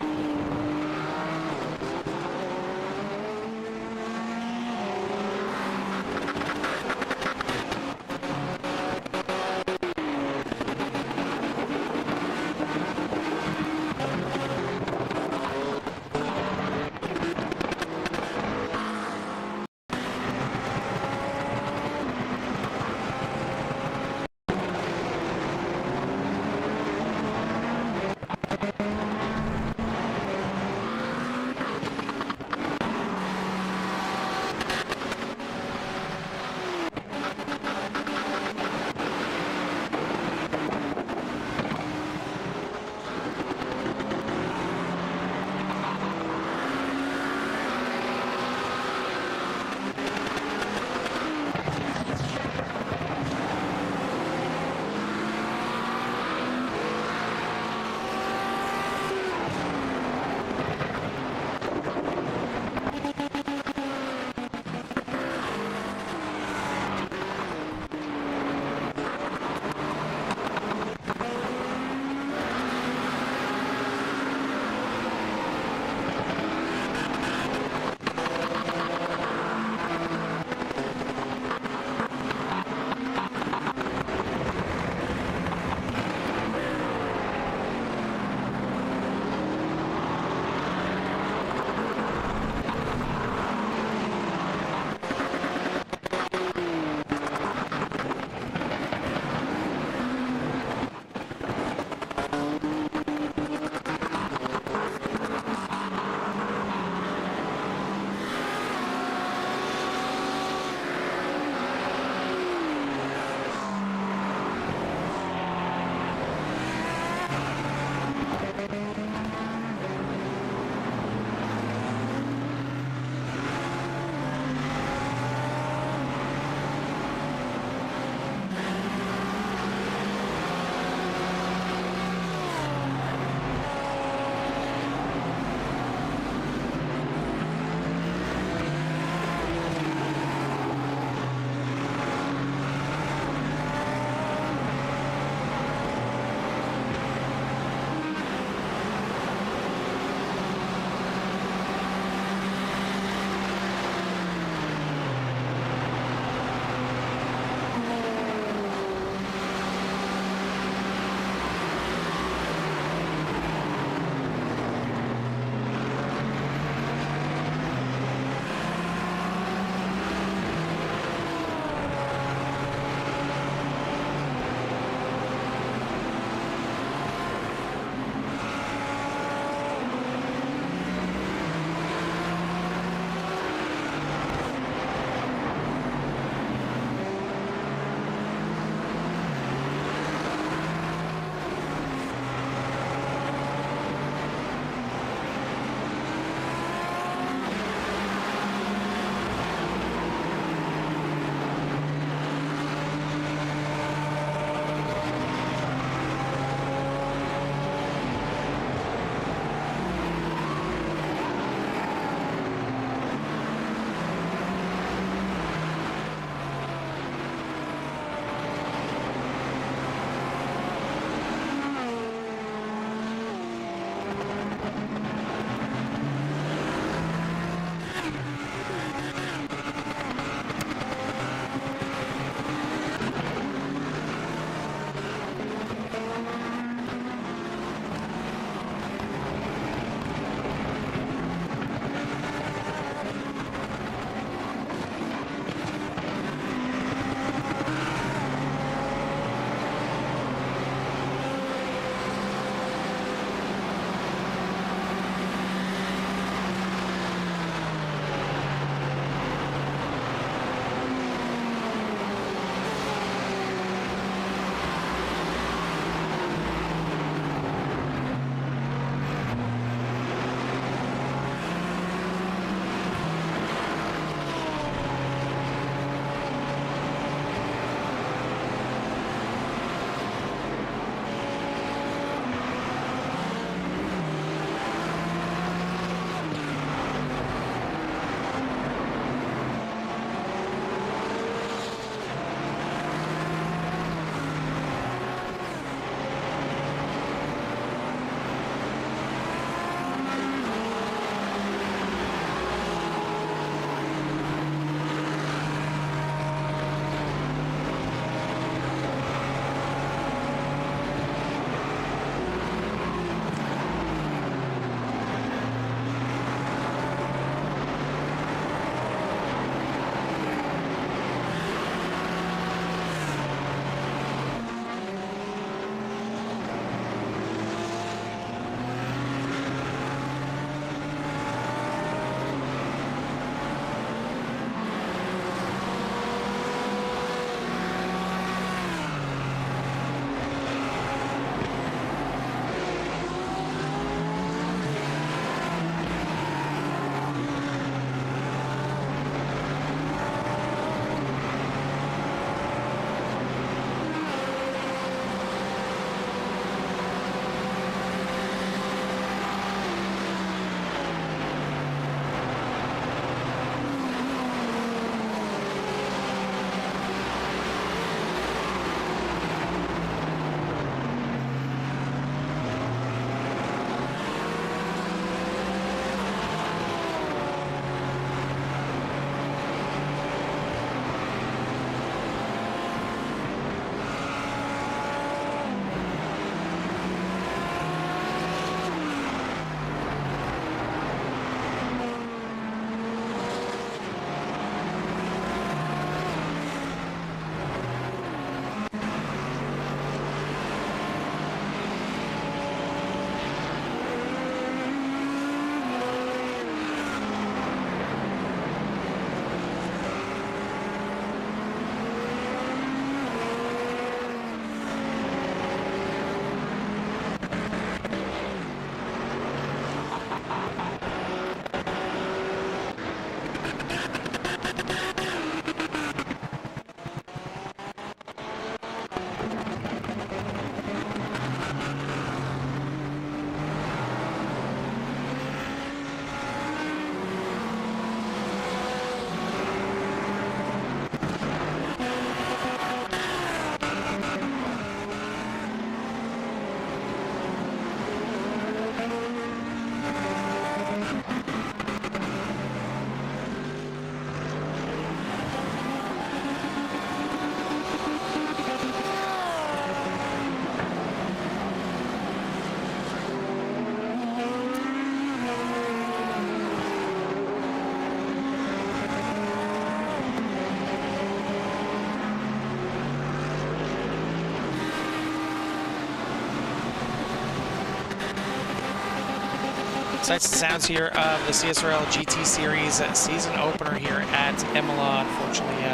Sights and sounds here of the CSRL GT Series season opener here at Imola. Unfortunately,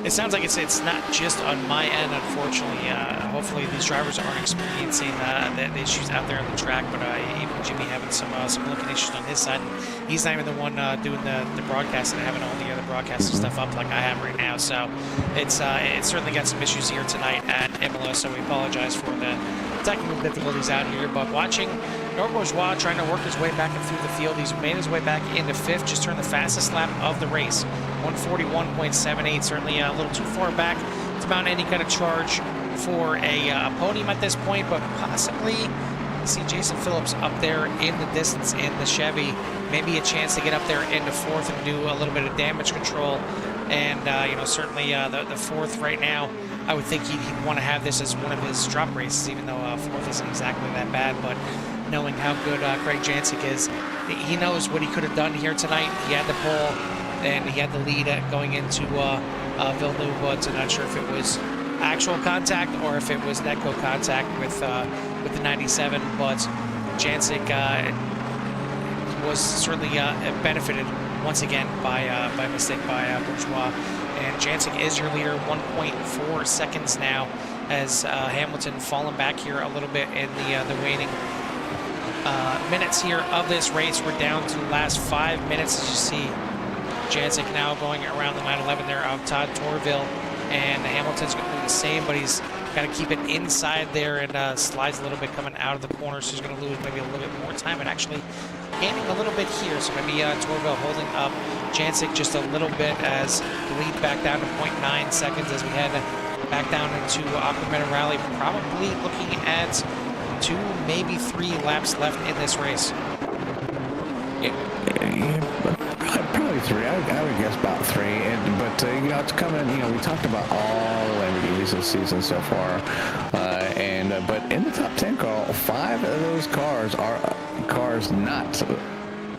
it sounds like it's not just on my end, unfortunately. Hopefully these drivers aren't experiencing the issues out there on the track, but even Jimmy having some looking issues on his side. He's not even the one doing the broadcast and having all the other broadcasting stuff up like I have right now. So it's certainly got some issues here tonight at Imola, so we apologize for the technical difficulties out here. But watching Bourgeois trying to work his way back through the field. He's made his way back into fifth, just turned the fastest lap of the race, 141.78. Certainly a little too far back to mount any kind of charge for a podium at this point, but possibly see Jason Phillips up there in the distance in the Chevy. Maybe a chance to get up there into fourth and do a little bit of damage control. And you know, certainly the fourth right now, I would think he'd want to have this as one of his drop races, even though fourth isn't exactly that bad. But knowing how good Craig Jancic is, he knows what he could have done here tonight. He had the pole and he had the lead going into Villeneuve, but I'm not sure if it was actual contact or if it was netco contact with the 97. But Jancic was certainly benefited once again by mistake by Bourgeois. And Jancic is your leader, 1.4 seconds now, as Hamilton fallen back here a little bit in the waning minutes here of this race. We're down to the last 5 minutes, as you see. Jancic now going around the 911 there of Todd Torville, and Hamilton's going to do the same, but he's got to keep it inside there and slides a little bit coming out of the corner, so he's going to lose maybe a little bit more time, and actually gaining a little bit here. So maybe Torville holding up Jancic just a little bit as the lead back down to 0.9 seconds as we head back down into Aquaman Rally. Probably looking at 2, maybe 3 laps left in this race. Probably 3. I would guess about 3. But you know, it's coming. You know, we talked about all the Lamborghinis this season so far, but in the top 10, Carl, 5 of those cars are cars not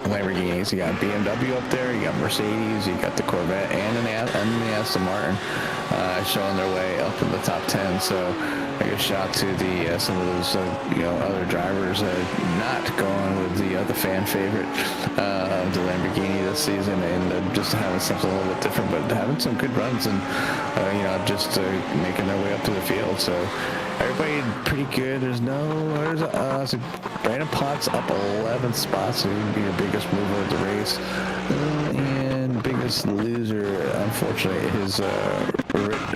Lamborghinis. You got BMW up there, you got Mercedes, you got the Corvette, and the Aston Martin showing their way up in the top 10. So I give a shout to the some of those you know, other drivers not going with the other fan favorite of the Lamborghini this season, and just having something a little bit different, but having some good runs and you know, just making their way up to the field. So everybody pretty good. There's so Brandon Potts up 11 spots, so he'd be the biggest mover of the race. And biggest loser, unfortunately, is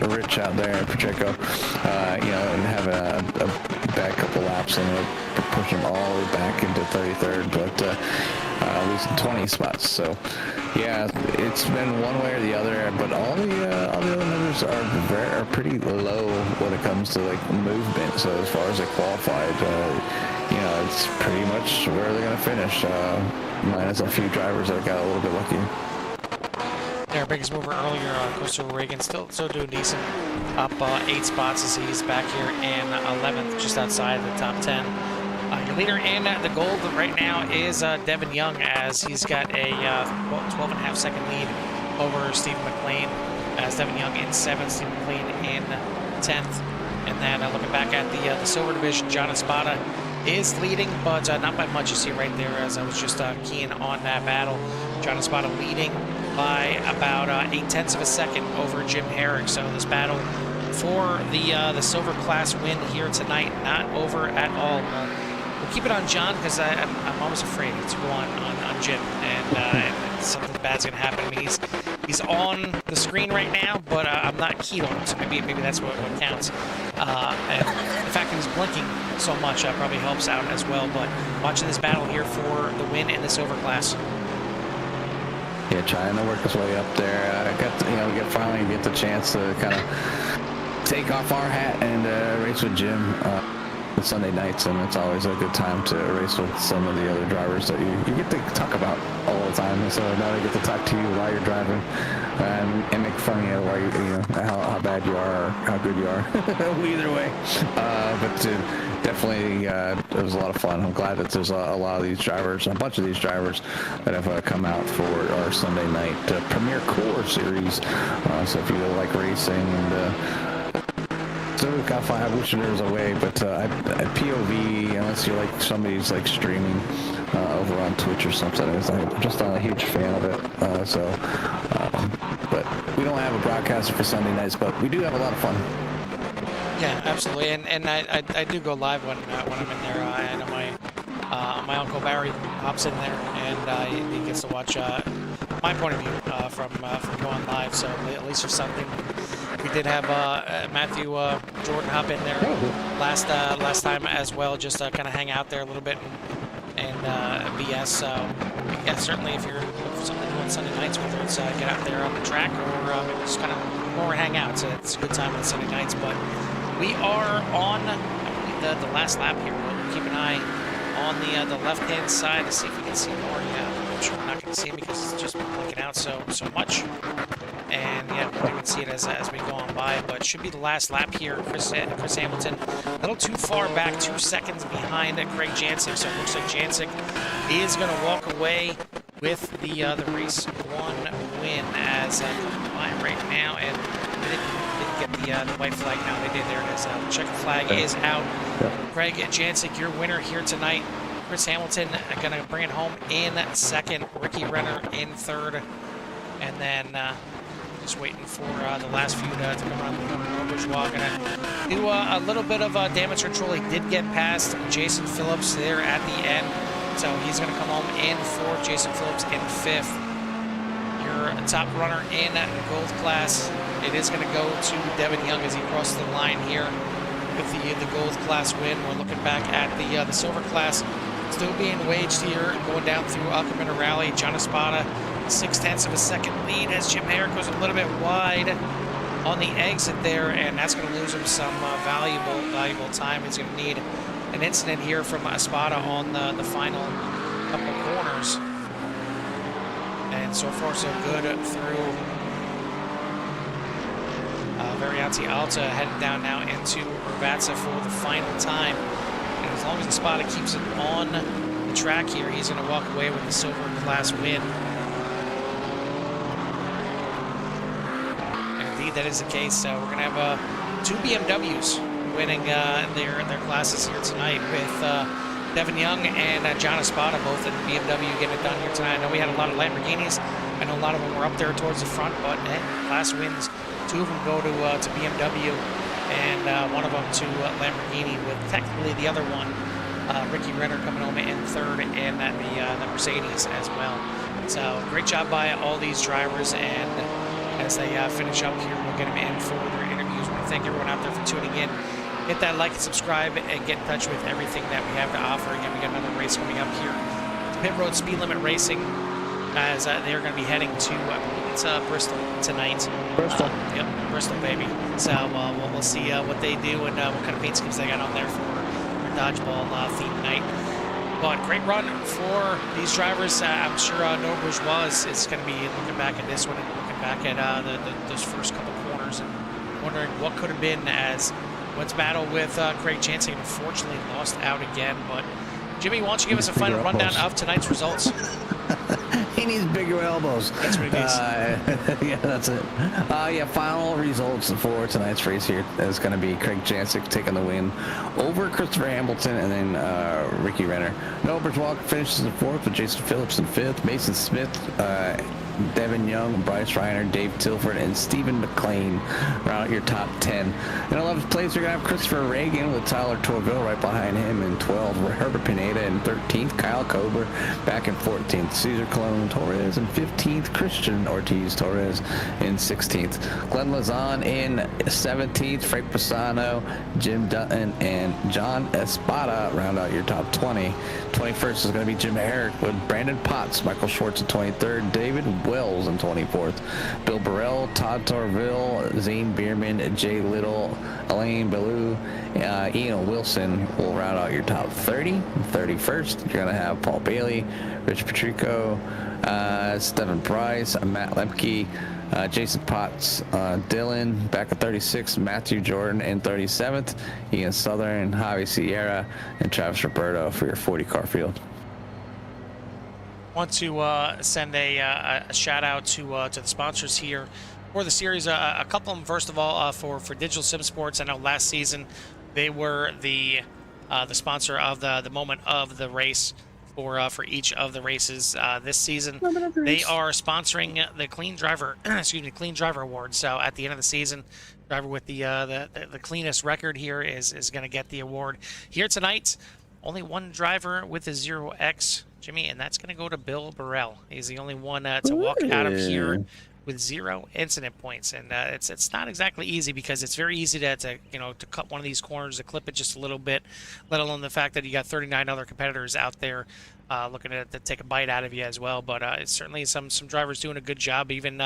Rich out there in Pacheco. You know, and having a bad couple laps and push him all the way back into 33rd, but losing 20 spots. So yeah, it's been one way or the other, but all the other numbers are pretty low when it comes to like movement. So as far as they qualified, you know, it's pretty much where they're going to finish, minus a few drivers that got a little bit lucky. Our biggest mover earlier, Costa Reagan, still doing decent, up 8 spots as he's back here in 11th, just outside the top 10. Your leader in the gold right now is Devin Young, as he's got a 12.5 second lead over Stephen McLean, as Devin Young in 7th, Stephen McLean in 10th. And then looking back at the silver division, John Espada is leading, but not by much. You see right there, as I was just keying on that battle. John Espada leading by about 0.8 of a second over Jim Herrick. So this battle for the silver class win here tonight, not over at all. We'll keep it on John, because I'm almost afraid to go on Jim, and something bad's gonna happen. I mean, he's on the screen right now, but I'm not keyed on him, so maybe that's what counts. And the fact that he's blinking so much probably helps out as well. But watching this battle here for the win in the silver class. Yeah, trying to work his way up there. Finally get the chance to kind of take off our hat and race with Jim Sunday nights, and it's always a good time to race with some of the other drivers that you get to talk about all the time. So now they get to talk to you while you're driving and make fun of you while you know how bad you are or how good you are. Either way, but definitely it was a lot of fun. I'm glad that there's a lot of these drivers, a bunch of these drivers that have come out for our Sunday night Premier Core series. So if you like racing and So we've got 5. We should there's a way, but at POV, unless you're like somebody's like streaming over on Twitch or something, I'm just not a huge fan of it. But we don't have a broadcaster for Sunday nights, but we do have a lot of fun. Yeah, absolutely, and I do go live when I'm in there. I know my uncle Barry hops in there, and he gets to watch my point of view from going live. So at least there's something. We did have Matthew Jordan hop in there last time as well, just to kind of hang out there a little bit and BS. So yeah, certainly if you're something on Sunday nights, whether it's get out there on the track or maybe just kind of more hang out, so it's a good time on Sunday nights. But we are on, I believe, the last lap here. We'll keep an eye on the left-hand side to see if we can see more. Yeah, I'm sure we're not going to see him because it's just been blinking out so much. And yeah, we can see it as we go on by, but should be the last lap here. Chris Hamilton, a little too far back, 2 seconds behind Craig Jancic. So it looks like Jancic is going to walk away with the race 1 win as coming by right now, and didn't get the white flag. Now they did. There it is. The checkered flag is out. Craig Jancic, your winner here tonight. Chris Hamilton going to bring it home in second. Ricky Renner in third, and then. Just waiting for the last few to come around the corner. Bourgeois going to do a little bit of damage control. He did get past Jason Phillips there at the end, so he's going to come home in fourth. Jason Phillips in fifth. Your top runner in gold class, it is going to go to Devin Young as he crosses the line here with the gold class win. We're looking back at the silver class still being waged here, going down through Alcamena Rally. John Espada, 0.6 of a second lead as Jim Herrick goes a little bit wide on the exit there, and that's going to lose him some valuable time. He's going to need an incident here from Espada on the final couple corners. And so far so good through Varianti Alta, heading down now into Urvatsa for the final time. And as long as Espada keeps it on the track here, he's going to walk away with the silver class win. That is the case. So we're going to have 2 BMWs winning their classes here tonight, with Devin Young and John Espada both in the BMW getting it done here tonight. I know we had a lot of Lamborghinis. I know a lot of them were up there towards the front, but class wins. 2 of them go to BMW, and one of them to Lamborghini, with technically the other one, Ricky Renner, coming home in third, and the Mercedes as well. So great job by all these drivers, and as they finish up here, we'll get them in for their interviews. We thank everyone out there for tuning in. Hit that like and subscribe, and get in touch with everything that we have to offer. Again, we got another race coming up here. Pit Road Speed Limit Racing, as they're going to be heading to, I believe it's Bristol tonight. Bristol. Yep, Bristol, baby. So we'll see what they do and what kind of paint schemes they got on there for their dodgeball theme night. But great run for these drivers. I'm sure No Bourgeois is going to be looking back at this one and looking back at those first couple corners and wondering what could have been, as went to battle with Craig Jancic, and unfortunately lost out again. But Jimmy, why don't you give us a final rundown of tonight's results? He needs bigger elbows. That's what it is. Yeah, that's it. Yeah, final results for tonight's race here is going to be Craig Jancic taking the win over Christopher Hamilton, and then Ricky Renner. Noah Bourgeois finishes in fourth, with Jason Phillips in fifth. Mason Smith, Devin Young, Bryce Reiner, Dave Tilford, and Stephen McLean round out your top 10. In 11th place, you're going to have Christopher Reagan with Tyler Torville right behind him in 12th. Herbert Pineda in 13th. Kyle Kober back in 14th. Cesar Colon Torres in 15th. Christian Ortiz Torres in 16th. Glenn Lazan in 17th. Frank Pisano, Jim Dutton, and John Espada round out your top 20. 21st is going to be Jim Herrick with Brandon Potts, Michael Schwartz in 23rd. David Wells in 24th. Bill Burrell, Todd Torville, Zane Bierman, Jay Little, Elaine Ballou, Ian Wilson will round out your top 30. 31st, you're going to have Paul Bailey, Rich Patrico, Stephen Price, Matt Lemke, Jason Potts, Dylan back at 36th, Matthew Jordan in 37th, Ian Southern, Javi Sierra, and Travis Roberto for your 40 car field. Want to send a shout out to the sponsors here for the series. A couple of them, first of all, for Digital Sim Sports. I know last season they were the sponsor of the moment of the race for each of the races. This season they are sponsoring the Clean Driver, excuse me, Clean Driver Award. So at the end of the season, driver with the cleanest record here is going to get the award. Here tonight, only one driver with a 0x, Jimmy, and that's going to go to Bill Burrell. He's the only one to walk out of here with 0 incident points, and it's not exactly easy, because it's very easy to cut one of these corners, to clip it just a little bit, let alone the fact that you got 39 other competitors out there looking to take a bite out of you as well. But it's certainly some drivers doing a good job. Even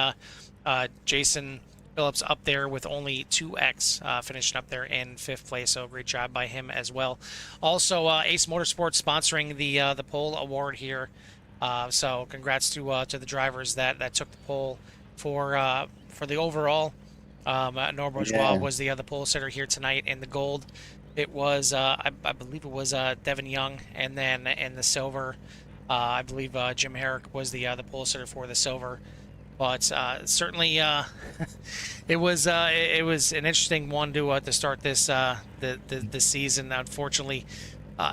Jason Phillips up there with only 2x, finishing up there in 5th place, so great job by him as well. Also, Ace Motorsports sponsoring the pole award here, so congrats to the drivers that took the pole for the overall. Nor Bourgeois was the other pole sitter here tonight. In the gold, it was I believe it was Devin Young, and then in the silver, I believe Jim Herrick was the pole sitter for the silver. But certainly, it was an interesting one to start this the season. Unfortunately,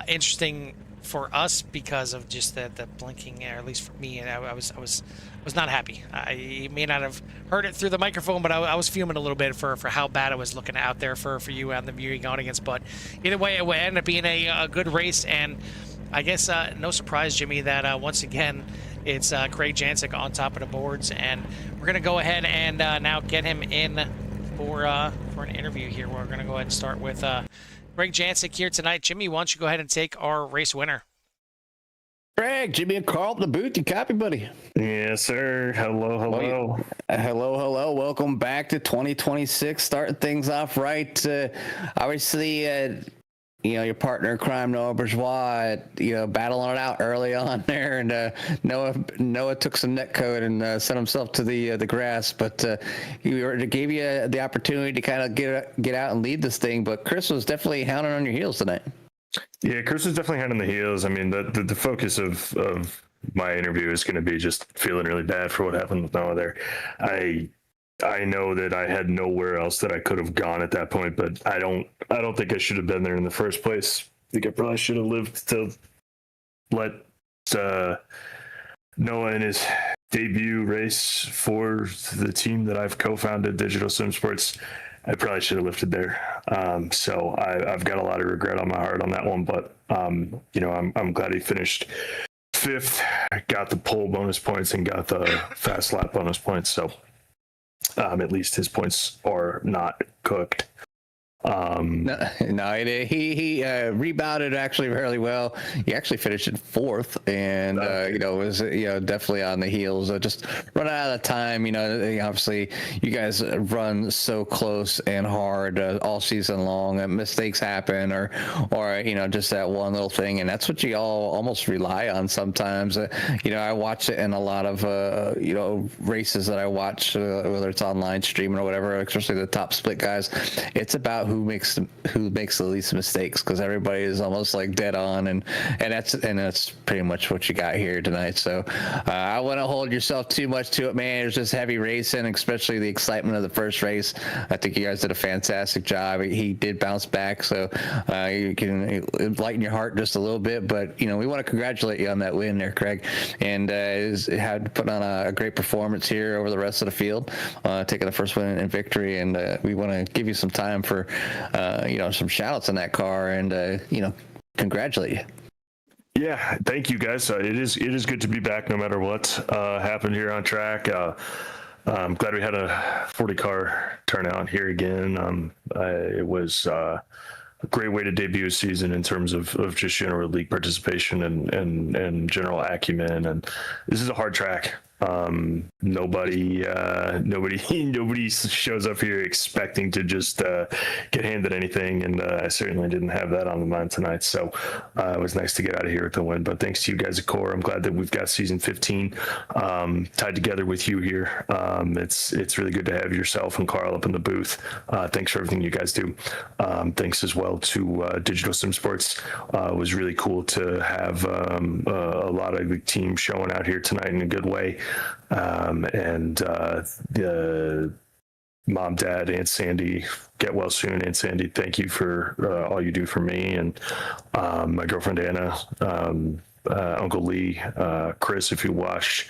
interesting for us because of just the blinking, or at least for me, and I was not happy. You may not have heard it through the microphone, but I was fuming a little bit for how bad it was looking out there for you and the viewing audience. But either way, it would end up being a good race, and I guess no surprise, Jimmy, that once again it's Craig Jancic on top of the boards, and we're gonna go ahead and now get him in for an interview here. We're gonna go ahead and start with Craig Jancic here tonight. Jimmy, why don't you go ahead and take our race winner? Craig, Jimmy and Carl at the booth. You copy, buddy? Yes, sir. Hello. Hello. Welcome back to 2026. Starting things off right. Obviously, your partner in crime, Noah Bourgeois, battling it out early on there, and Noah took some net code and sent himself to the grass, but he gave you the opportunity to kind of get out and lead this thing. But Chris was definitely hounding on your heels tonight. Yeah, Chris is definitely hand on the heels. I mean, the focus of my interview is going to be just feeling really bad for what happened with Noah there. I know that I had nowhere else that I could have gone at that point, but I don't think I should have been there in the first place. I think I probably should have lived to let Noah in his debut race for the team that I've co-founded, Digital Sim Sports. I probably should have lifted there. So I've got a lot of regret on my heart on that one, but I'm glad he finished 5th, got the pole bonus points and got the fast lap bonus points. So at least his points are not cooked. He rebounded actually fairly well. He actually finished in 4th, and was definitely on the heels of just running out of time. Obviously you guys run so close and hard all season long, and mistakes happen, or just that one little thing, and that's what you all almost rely on sometimes. I watch it in a lot of races that I watch, whether it's online streaming or whatever, especially the top split guys. It's about who makes the least mistakes, because everybody is almost like dead on, and that's pretty much what you got here tonight. So I wouldn't hold yourself too much to it, man. It was just heavy racing, especially the excitement of the first race. I think you guys did a fantastic job. He did bounce back, so you can lighten your heart just a little bit. But we want to congratulate you on that win there, Craig, and had put on a great performance here over the rest of the field, taking the first win in victory. And we want to give you some time for some shout outs in that car, and congratulate you. Yeah, thank you guys. It is good to be back no matter what happened here on track. I'm glad we had a 40 car turnout here again. It was a great way to debut a season in terms of just general league participation and general acumen. And this is a hard track. Nobody shows up here expecting to just get handed anything, and I certainly didn't have that on the mind tonight. So it was nice to get out of here with the win. But thanks to you guys at Core, I'm glad that we've got season 15 tied together with you here. It's really good to have yourself and Carl up in the booth. Thanks for everything you guys do. Thanks as well to Digital Sim Sports. It was really cool to have a lot of the team showing out here tonight in a good way. mom, dad, Aunt Sandy, get well soon, Aunt Sandy. Thank you for all you do for me, and my girlfriend Anna, Uncle Lee, Chris, if you watch.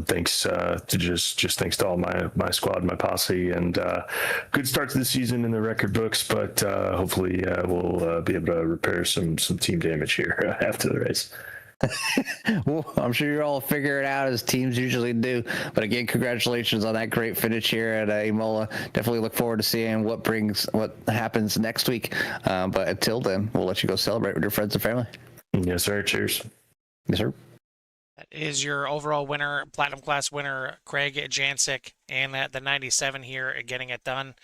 Thanks to just thanks to all my squad, my posse, and good start to the season in the record books. But hopefully we'll be able to repair some team damage here after the race. Well, I'm sure you'll all figure it out as teams usually do. But again, congratulations on that great finish here at Imola. Definitely look forward to seeing what happens next week. But until then, we'll let you go celebrate with your friends and family. Yes, sir. Cheers. Yes, sir. That is your overall winner, Platinum Class winner, Craig Jancic, and the 97 here getting it done.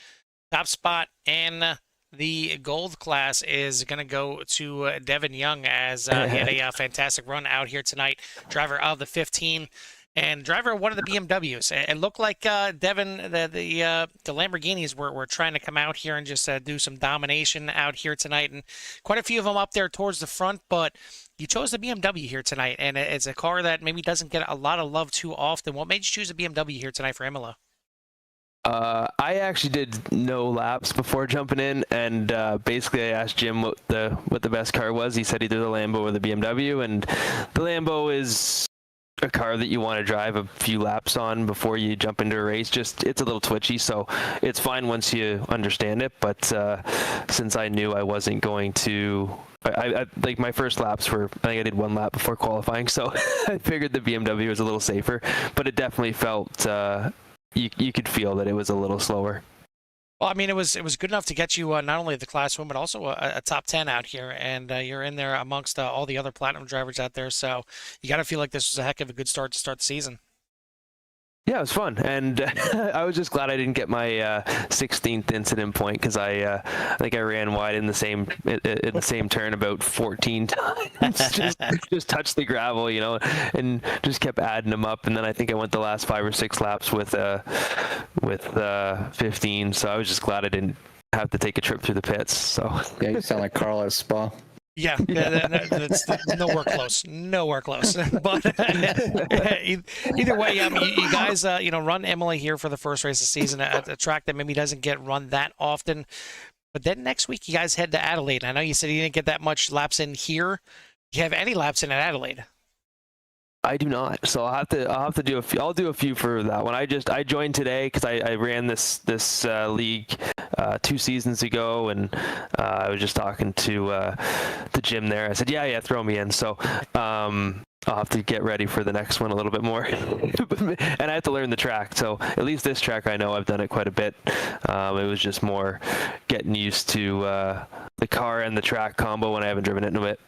Top spot in the gold class is going to go to Devin Young, as he had a fantastic run out here tonight. Driver of the 15 and driver of one of the BMWs. It looked like Devin, the Lamborghinis were trying to come out here and just do some domination out here tonight, and quite a few of them up there towards the front, but you chose the BMW here tonight, and it's a car that maybe doesn't get a lot of love too often. What made you choose a BMW here tonight for Imola? I actually did no laps before jumping in, and basically I asked Jim what the best car was. He said either the Lambo or the BMW, and the Lambo is a car that you want to drive a few laps on before you jump into a race. Just it's a little twitchy, so it's fine once you understand it. But since I knew I wasn't going to, I like my first laps were, I think I did one lap before qualifying, so I figured the BMW was a little safer. But it definitely felt you could feel that it was a little slower. Well, I mean, it was good enough to get you not only the Class 1, but also a top 10 out here, and you're in there amongst all the other Platinum drivers out there, so you got to feel like this was a heck of a good start to start the season. Yeah, it was fun, and I was just glad I didn't get my 16th incident point, because I think I ran wide in the same turn about 14 times. just touched the gravel, and just kept adding them up. And then I think I went the last 5 or 6 laps with 15. So I was just glad I didn't have to take a trip through the pits. So yeah, you sound like Carl at Spa. Yeah, that's nowhere close. But either way, you guys, run Imola here for the first race of the season, a track that maybe doesn't get run that often. But then next week, you guys head to Adelaide. I know you said you didn't get that much laps in here. Do you have any laps in at Adelaide? I do not, so I'll have to do a few. I'll do a few for that one. I joined today because I ran this league 2 seasons ago, and I was just talking to Jim there. I said, yeah, throw me in. So I'll have to get ready for the next one a little bit more, and I have to learn the track. So at least this track, I know I've done it quite a bit. It was just more getting used to the car and the track combo when I haven't driven it in a bit.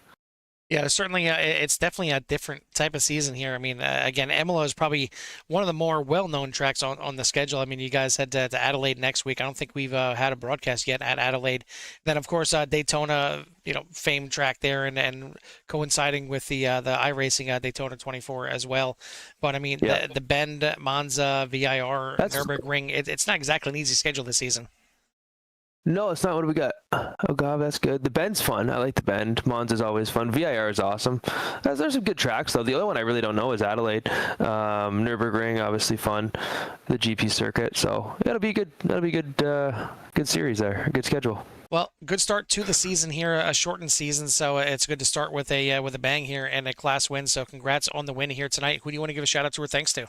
Yeah, certainly. It's definitely a different type of season here. I mean, again, Imola is probably one of the more well-known tracks on the schedule. I mean, you guys head to Adelaide next week. I don't think we've had a broadcast yet at Adelaide. Then, of course, Daytona, famed track there, and coinciding with the iRacing Daytona 24 as well. But I mean, the Bend, Monza, VIR, Nürburgring. It's not exactly an easy schedule this season. No, it's not. What do we got? Oh, God, that's good. The Bend's fun. I like the Bend. Monza's always fun. VIR is awesome. There's some good tracks, though. The other one I really don't know is Adelaide. Nürburgring, obviously fun. The GP circuit. So that'll be good. That'll be good. Good series there. Good schedule. Well, good start to the season here, a shortened season, so it's good to start with a bang here and a class win. So congrats on the win here tonight. Who do you want to give a shout out to or thanks to?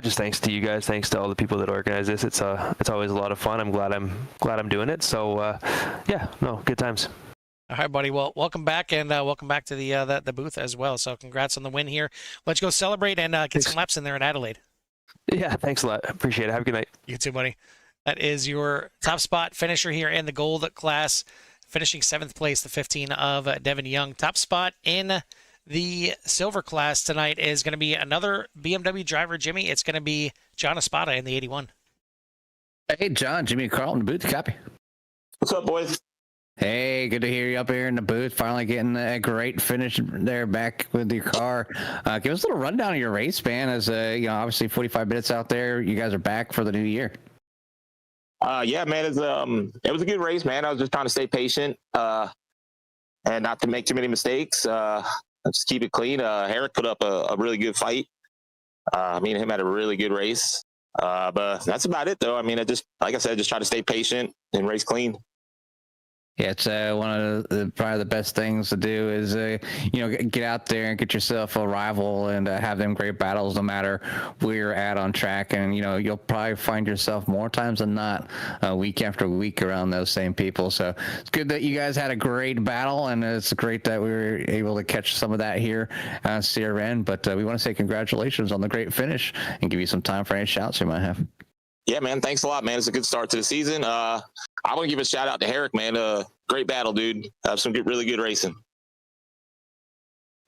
Just thanks to you guys. Thanks to all the people that organize this. It's always a lot of fun. I'm glad I'm doing it. So good times. All right, buddy. Well, welcome back, and welcome back to the booth as well. So congrats on the win here. Let's go celebrate and get some laps in there in Adelaide. Yeah, thanks a lot. Appreciate it. Have a good night. You too, buddy. That is your top spot finisher here in the gold class, finishing 7th place, the 15 of Devin Young. Top spot in the silver class tonight is going to be another BMW driver, Jimmy. It's going to be John Espada in the 81. Hey, John, Jimmy and Carl in the booth. Copy. What's up, boys? Hey, good to hear you up here in the booth. Finally getting a great finish there back with your car. Give us a little rundown of your race, man. As obviously 45 minutes out there. You guys are back for the new year. Yeah, man, it was a good race, man. I was just trying to stay patient and not to make too many mistakes. Just keep it clean. Herrick put up a really good fight. Me and him had a really good race. But that's about it, though. I mean, like I said, just try to stay patient and race clean. Yeah, it's one of probably the best things to do is, get out there and get yourself a rival and have them great battles no matter where you're at on track. And, you'll probably find yourself more times than not week after week around those same people. So it's good that you guys had a great battle, and it's great that we were able to catch some of that here at CRN. But we want to say congratulations on the great finish and give you some time for any shouts you might have. Yeah, man. Thanks a lot, man. It's a good start to the season. I want to give a shout out to Herrick, man. Great battle, dude. Have some really good racing.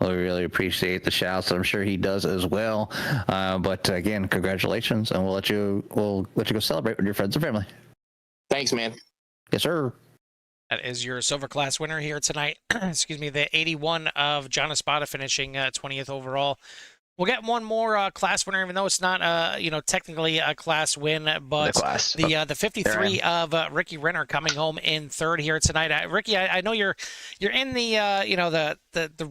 Well, we really appreciate the shouts. I'm sure he does as well. But again, congratulations, and we'll let you go celebrate with your friends and family. Thanks, man. Yes, sir. That is your silver class winner here tonight. Excuse me, the 81 of John Espada finishing 20th overall. We'll get one more class winner, even though it's not, technically a class win, but the 53 of Ricky Renner coming home in third here tonight. Ricky, I know you're in the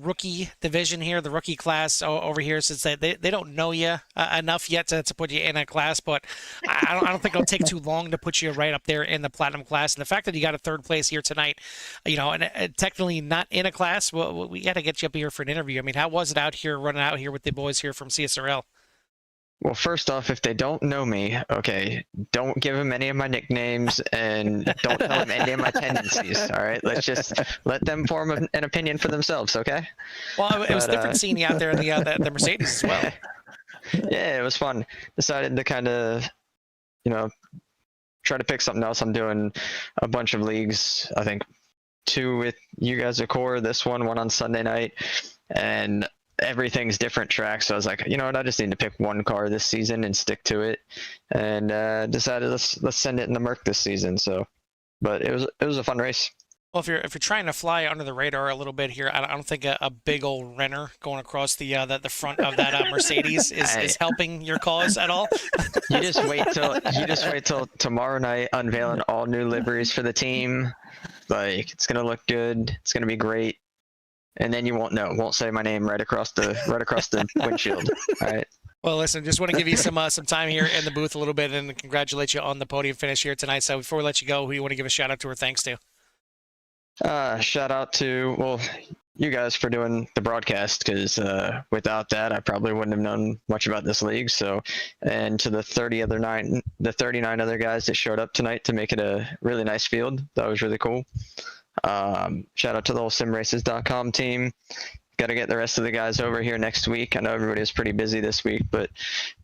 rookie division here, the rookie class over here, since they don't know you enough yet to put you in a class, but I don't think it'll take too long to put you right up there in the platinum class. And the fact that you got a third place here tonight, and technically not in a class, well, we got to get you up here for an interview. I mean, how was it out here, running out here with the boys here from CSRL? Well, first off, if they don't know me, okay, don't give them any of my nicknames and don't tell them any of my tendencies, all right? Let's just let them form an opinion for themselves, okay? Well, it was different seeing you out there in the Mercedes as well. Yeah, it was fun. Decided to kind of, try to pick something else. I'm doing a bunch of leagues, I think 2 with you guys at Core, this one on Sunday night, and everything's different tracks. So I was like, you know what, I just need to pick one car this season and stick to it, and decided let's send it in the Merc this season. So, but it was a fun race. Well, if you're trying to fly under the radar a little bit here, I don't think a big old Renner going across the front of that Mercedes is helping your cause at all. You just wait till tomorrow night, unveiling all new liveries for the team. Like, it's gonna look good. It's gonna be great. And then you won't know. Won't say my name right across the windshield. All right. Well, listen, just want to give you some time here in the booth a little bit, and congratulate you on the podium finish here tonight. So before we let you go, who you want to give a shout out to or thanks to? Shout out to you guys for doing the broadcast, because without that, I probably wouldn't have known much about this league. So, and to the 39 other guys that showed up tonight to make it a really nice field. That was really cool. Shout out to the whole simraces.com team. Got to get the rest of the guys over here next week. I know everybody was pretty busy this week, but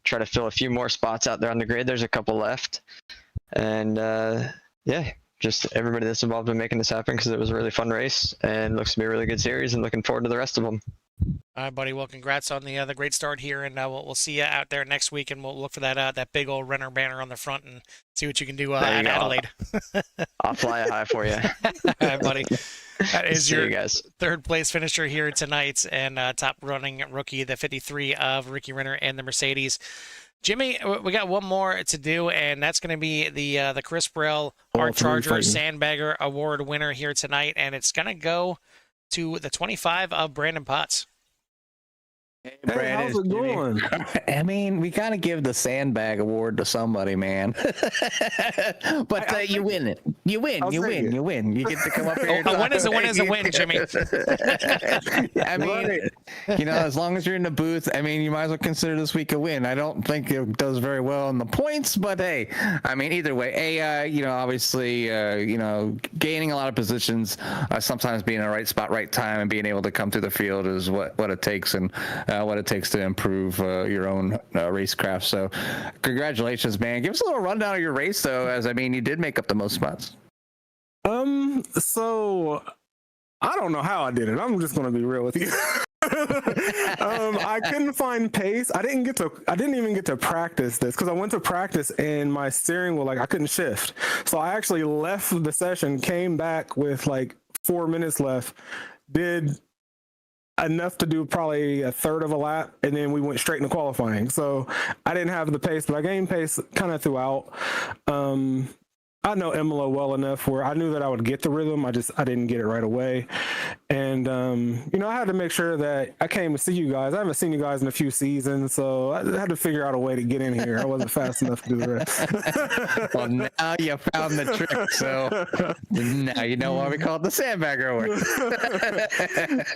try to fill a few more spots out there on the grid. There's a couple left. And just everybody that's involved in making this happen, because it was a really fun race and looks to be a really good series, and looking forward to the rest of them. All right, buddy. Well, congrats on the great start here, and we'll see you out there next week, and we'll look for that big old Renner banner on the front and see what you can do at Adelaide. I'll fly a high for you. All right, buddy. That is your guys. Third place finisher here tonight, and top running rookie, the 53 of Ricky Renner and the Mercedes. Jimmy, we got one more to do, and that's going to be the Chris Burrell Hard Charger Sandbagger Award winner here tonight, and it's going to go to the 25 of Brandon Potts. Hey, how's it going? I mean, we gotta give the sandbag award to somebody, man. But you win it. You win. You get to come up here. A win is a win is a win, Jimmy. I mean, as long as you're in the booth, I mean, you might as well consider this week a win. I don't think it does very well in the points, but hey, I mean, either way, obviously, gaining a lot of positions, sometimes being in the right spot, right time, and being able to come through the field is what it takes, and what it takes to improve your own racecraft. So congratulations, man. Give us a little rundown of your race, though, as I mean, you did make up the most spots. So I don't know how I did it. I'm just going to be real with you. I couldn't find pace. I didn't even get to practice this, because I went to practice and my steering wheel, I couldn't shift. So I actually left the session, came back with 4 minutes left, did enough to do probably a third of a lap, and then we went straight into qualifying. So I didn't have the pace, but I gained pace kind of throughout. I know Imola well enough where I knew that I would get the rhythm. I didn't get it right away. And I had to make sure that I came to see you guys. I haven't seen you guys in a few seasons, so I had to figure out a way to get in here. I wasn't fast enough to do the rest. Well, now you found the trick, so now you know why we call it the sandbagger.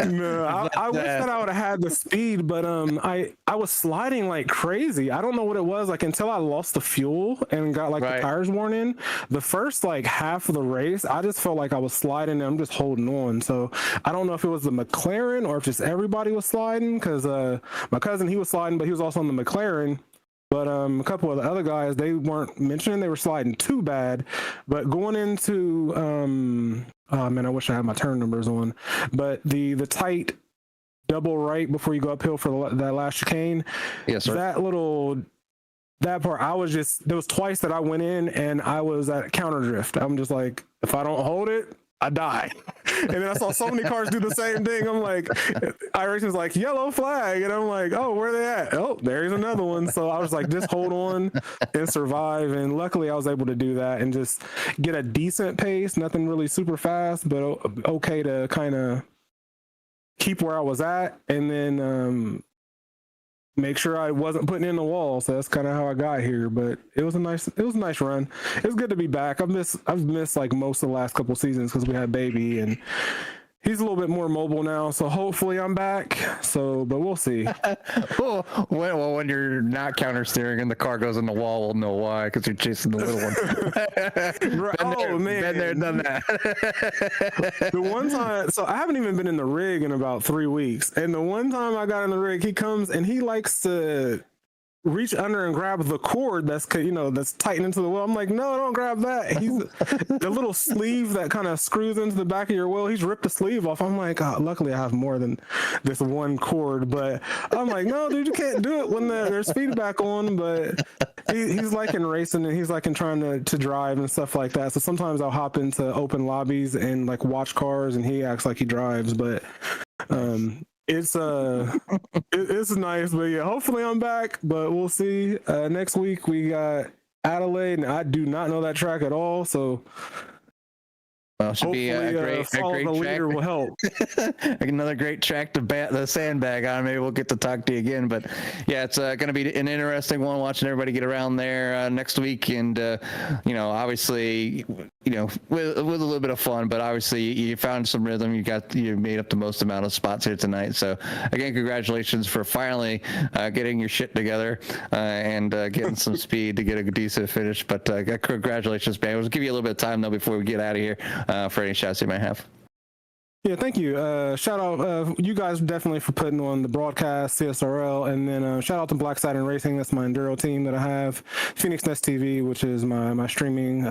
No, I wish that I would have had the speed, but I was sliding like crazy. I don't know what it was, like until I lost the fuel and got like the tires worn in. The first like half of the race, I just felt like I was sliding and I'm just holding on. So I don't know if it was the McLaren or if just everybody was sliding, because my cousin, he was sliding, but he was also on the McLaren. But a couple of the other guys, they weren't mentioning they were sliding too bad. But going into oh man, I wish I had my turn numbers on. But the tight double right before you go uphill for that last chicane, yes, sir. That part, there was twice that I went in and I was at counter drift. I'm just like, if I don't hold it, I die. And then I saw so many cars do the same thing. I'm like, iRacing's like, yellow flag. And I'm like, oh, where are they at? Oh, there's another one. So I was like, just hold on and survive. And luckily I was able to do that and just get a decent pace. Nothing really super fast, but okay to kind of keep where I was at. And then make sure I wasn't putting in the wall. So that's kind of how I got here. But it was a nice run. It was good to be back. I've missed like most of the last couple seasons because we had baby, and he's a little bit more mobile now. So hopefully I'm back. So, but we'll see. well, when you're not counter steering and the car goes in the wall, we'll know why, because you're chasing the little one. Man, been there, done that. The one time, so I haven't even been in the rig in about 3 weeks, and the one time I got in the rig, he comes and he likes to reach under and grab the cord that's tightened into the wheel. I'm like, no, don't grab that. He's the little sleeve that kind of screws into the back of your wheel. He's ripped the sleeve off. I'm like, oh, luckily I have more than this one cord, but I'm like, no, dude, you can't do it when there's feedback on. But he's like in racing, and he's like in trying to drive and stuff like that. So sometimes I'll hop into open lobbies and like watch cars, and he acts like he drives, but it's nice. But yeah, hopefully I'm back, but we'll see. Next week we got Adelaide, and I do not know that track at all, so well, should be a great track. Leader will help. Another great track to bat the sandbag on. Maybe we'll get to talk to you again. But yeah, it's going to be an interesting one, watching everybody get around there next week. And obviously, with a little bit of fun, but obviously you found some rhythm. You made up the most amount of spots here tonight. So again, congratulations for finally getting your shit together and getting some speed to get a decent finish. But congratulations, man. We'll give you a little bit of time though before we get out of here. For any shots you might have. Yeah, thank you. Shout out you guys definitely for putting on the broadcast, CSRL, and then shout out to Black Saturn Racing. That's my enduro team that I have. Phoenix Nest TV, which is my streaming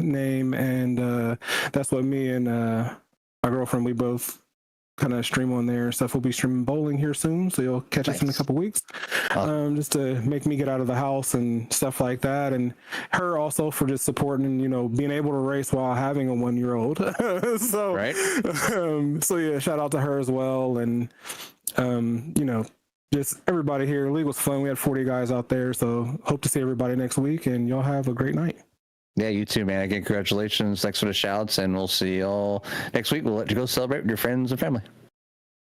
name, and that's what me and my girlfriend, we both kind of stream on there and stuff. We'll be streaming bowling here soon, so you'll catch us in a couple weeks. Just to make me get out of the house and stuff like that, and her also for just supporting and being able to race while having a 1-year-old. So right. So yeah, shout out to her as well, and just everybody here. The league was fun. We had 40 guys out there, so hope to see everybody next week, and y'all have a great night. Yeah, you too, man. Again, congratulations. Thanks for the shouts, and we'll see you all next week. We'll let you go celebrate with your friends and family.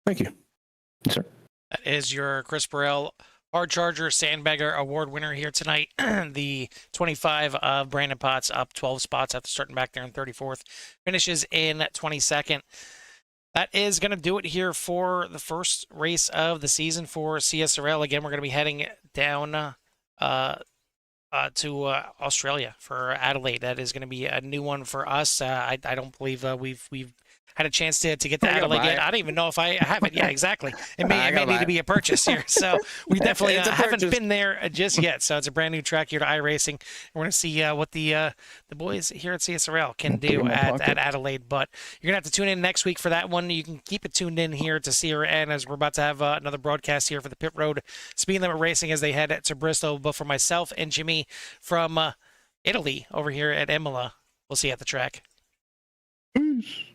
Thank you. Yes, sir. That is your Chris Burrell Hard Charger Sandbagger Award winner here tonight. The 25 of Brandon Potts up 12 spots after starting back there in 34th. Finishes in 22nd. That is going to do it here for the first race of the season for CSRL. Again, we're going to be heading down to Australia for Adelaide. That is going to be a new one for us. I don't believe we've had a chance to get to Adelaide yet. I don't even know if I have it. Yeah, exactly. It may need to be a purchase here. So we definitely haven't been there just yet. So it's a brand new track here to iRacing. We're going to see what the boys here at CSRL can do at Adelaide. But you're going to have to tune in next week for that one. You can keep it tuned in here to CRN as we're about to have another broadcast here for the Pit Road Speed Limit Racing as they head to Bristol. But for myself and Jimmy from Italy over here at Imola, we'll see you at the track. Peace.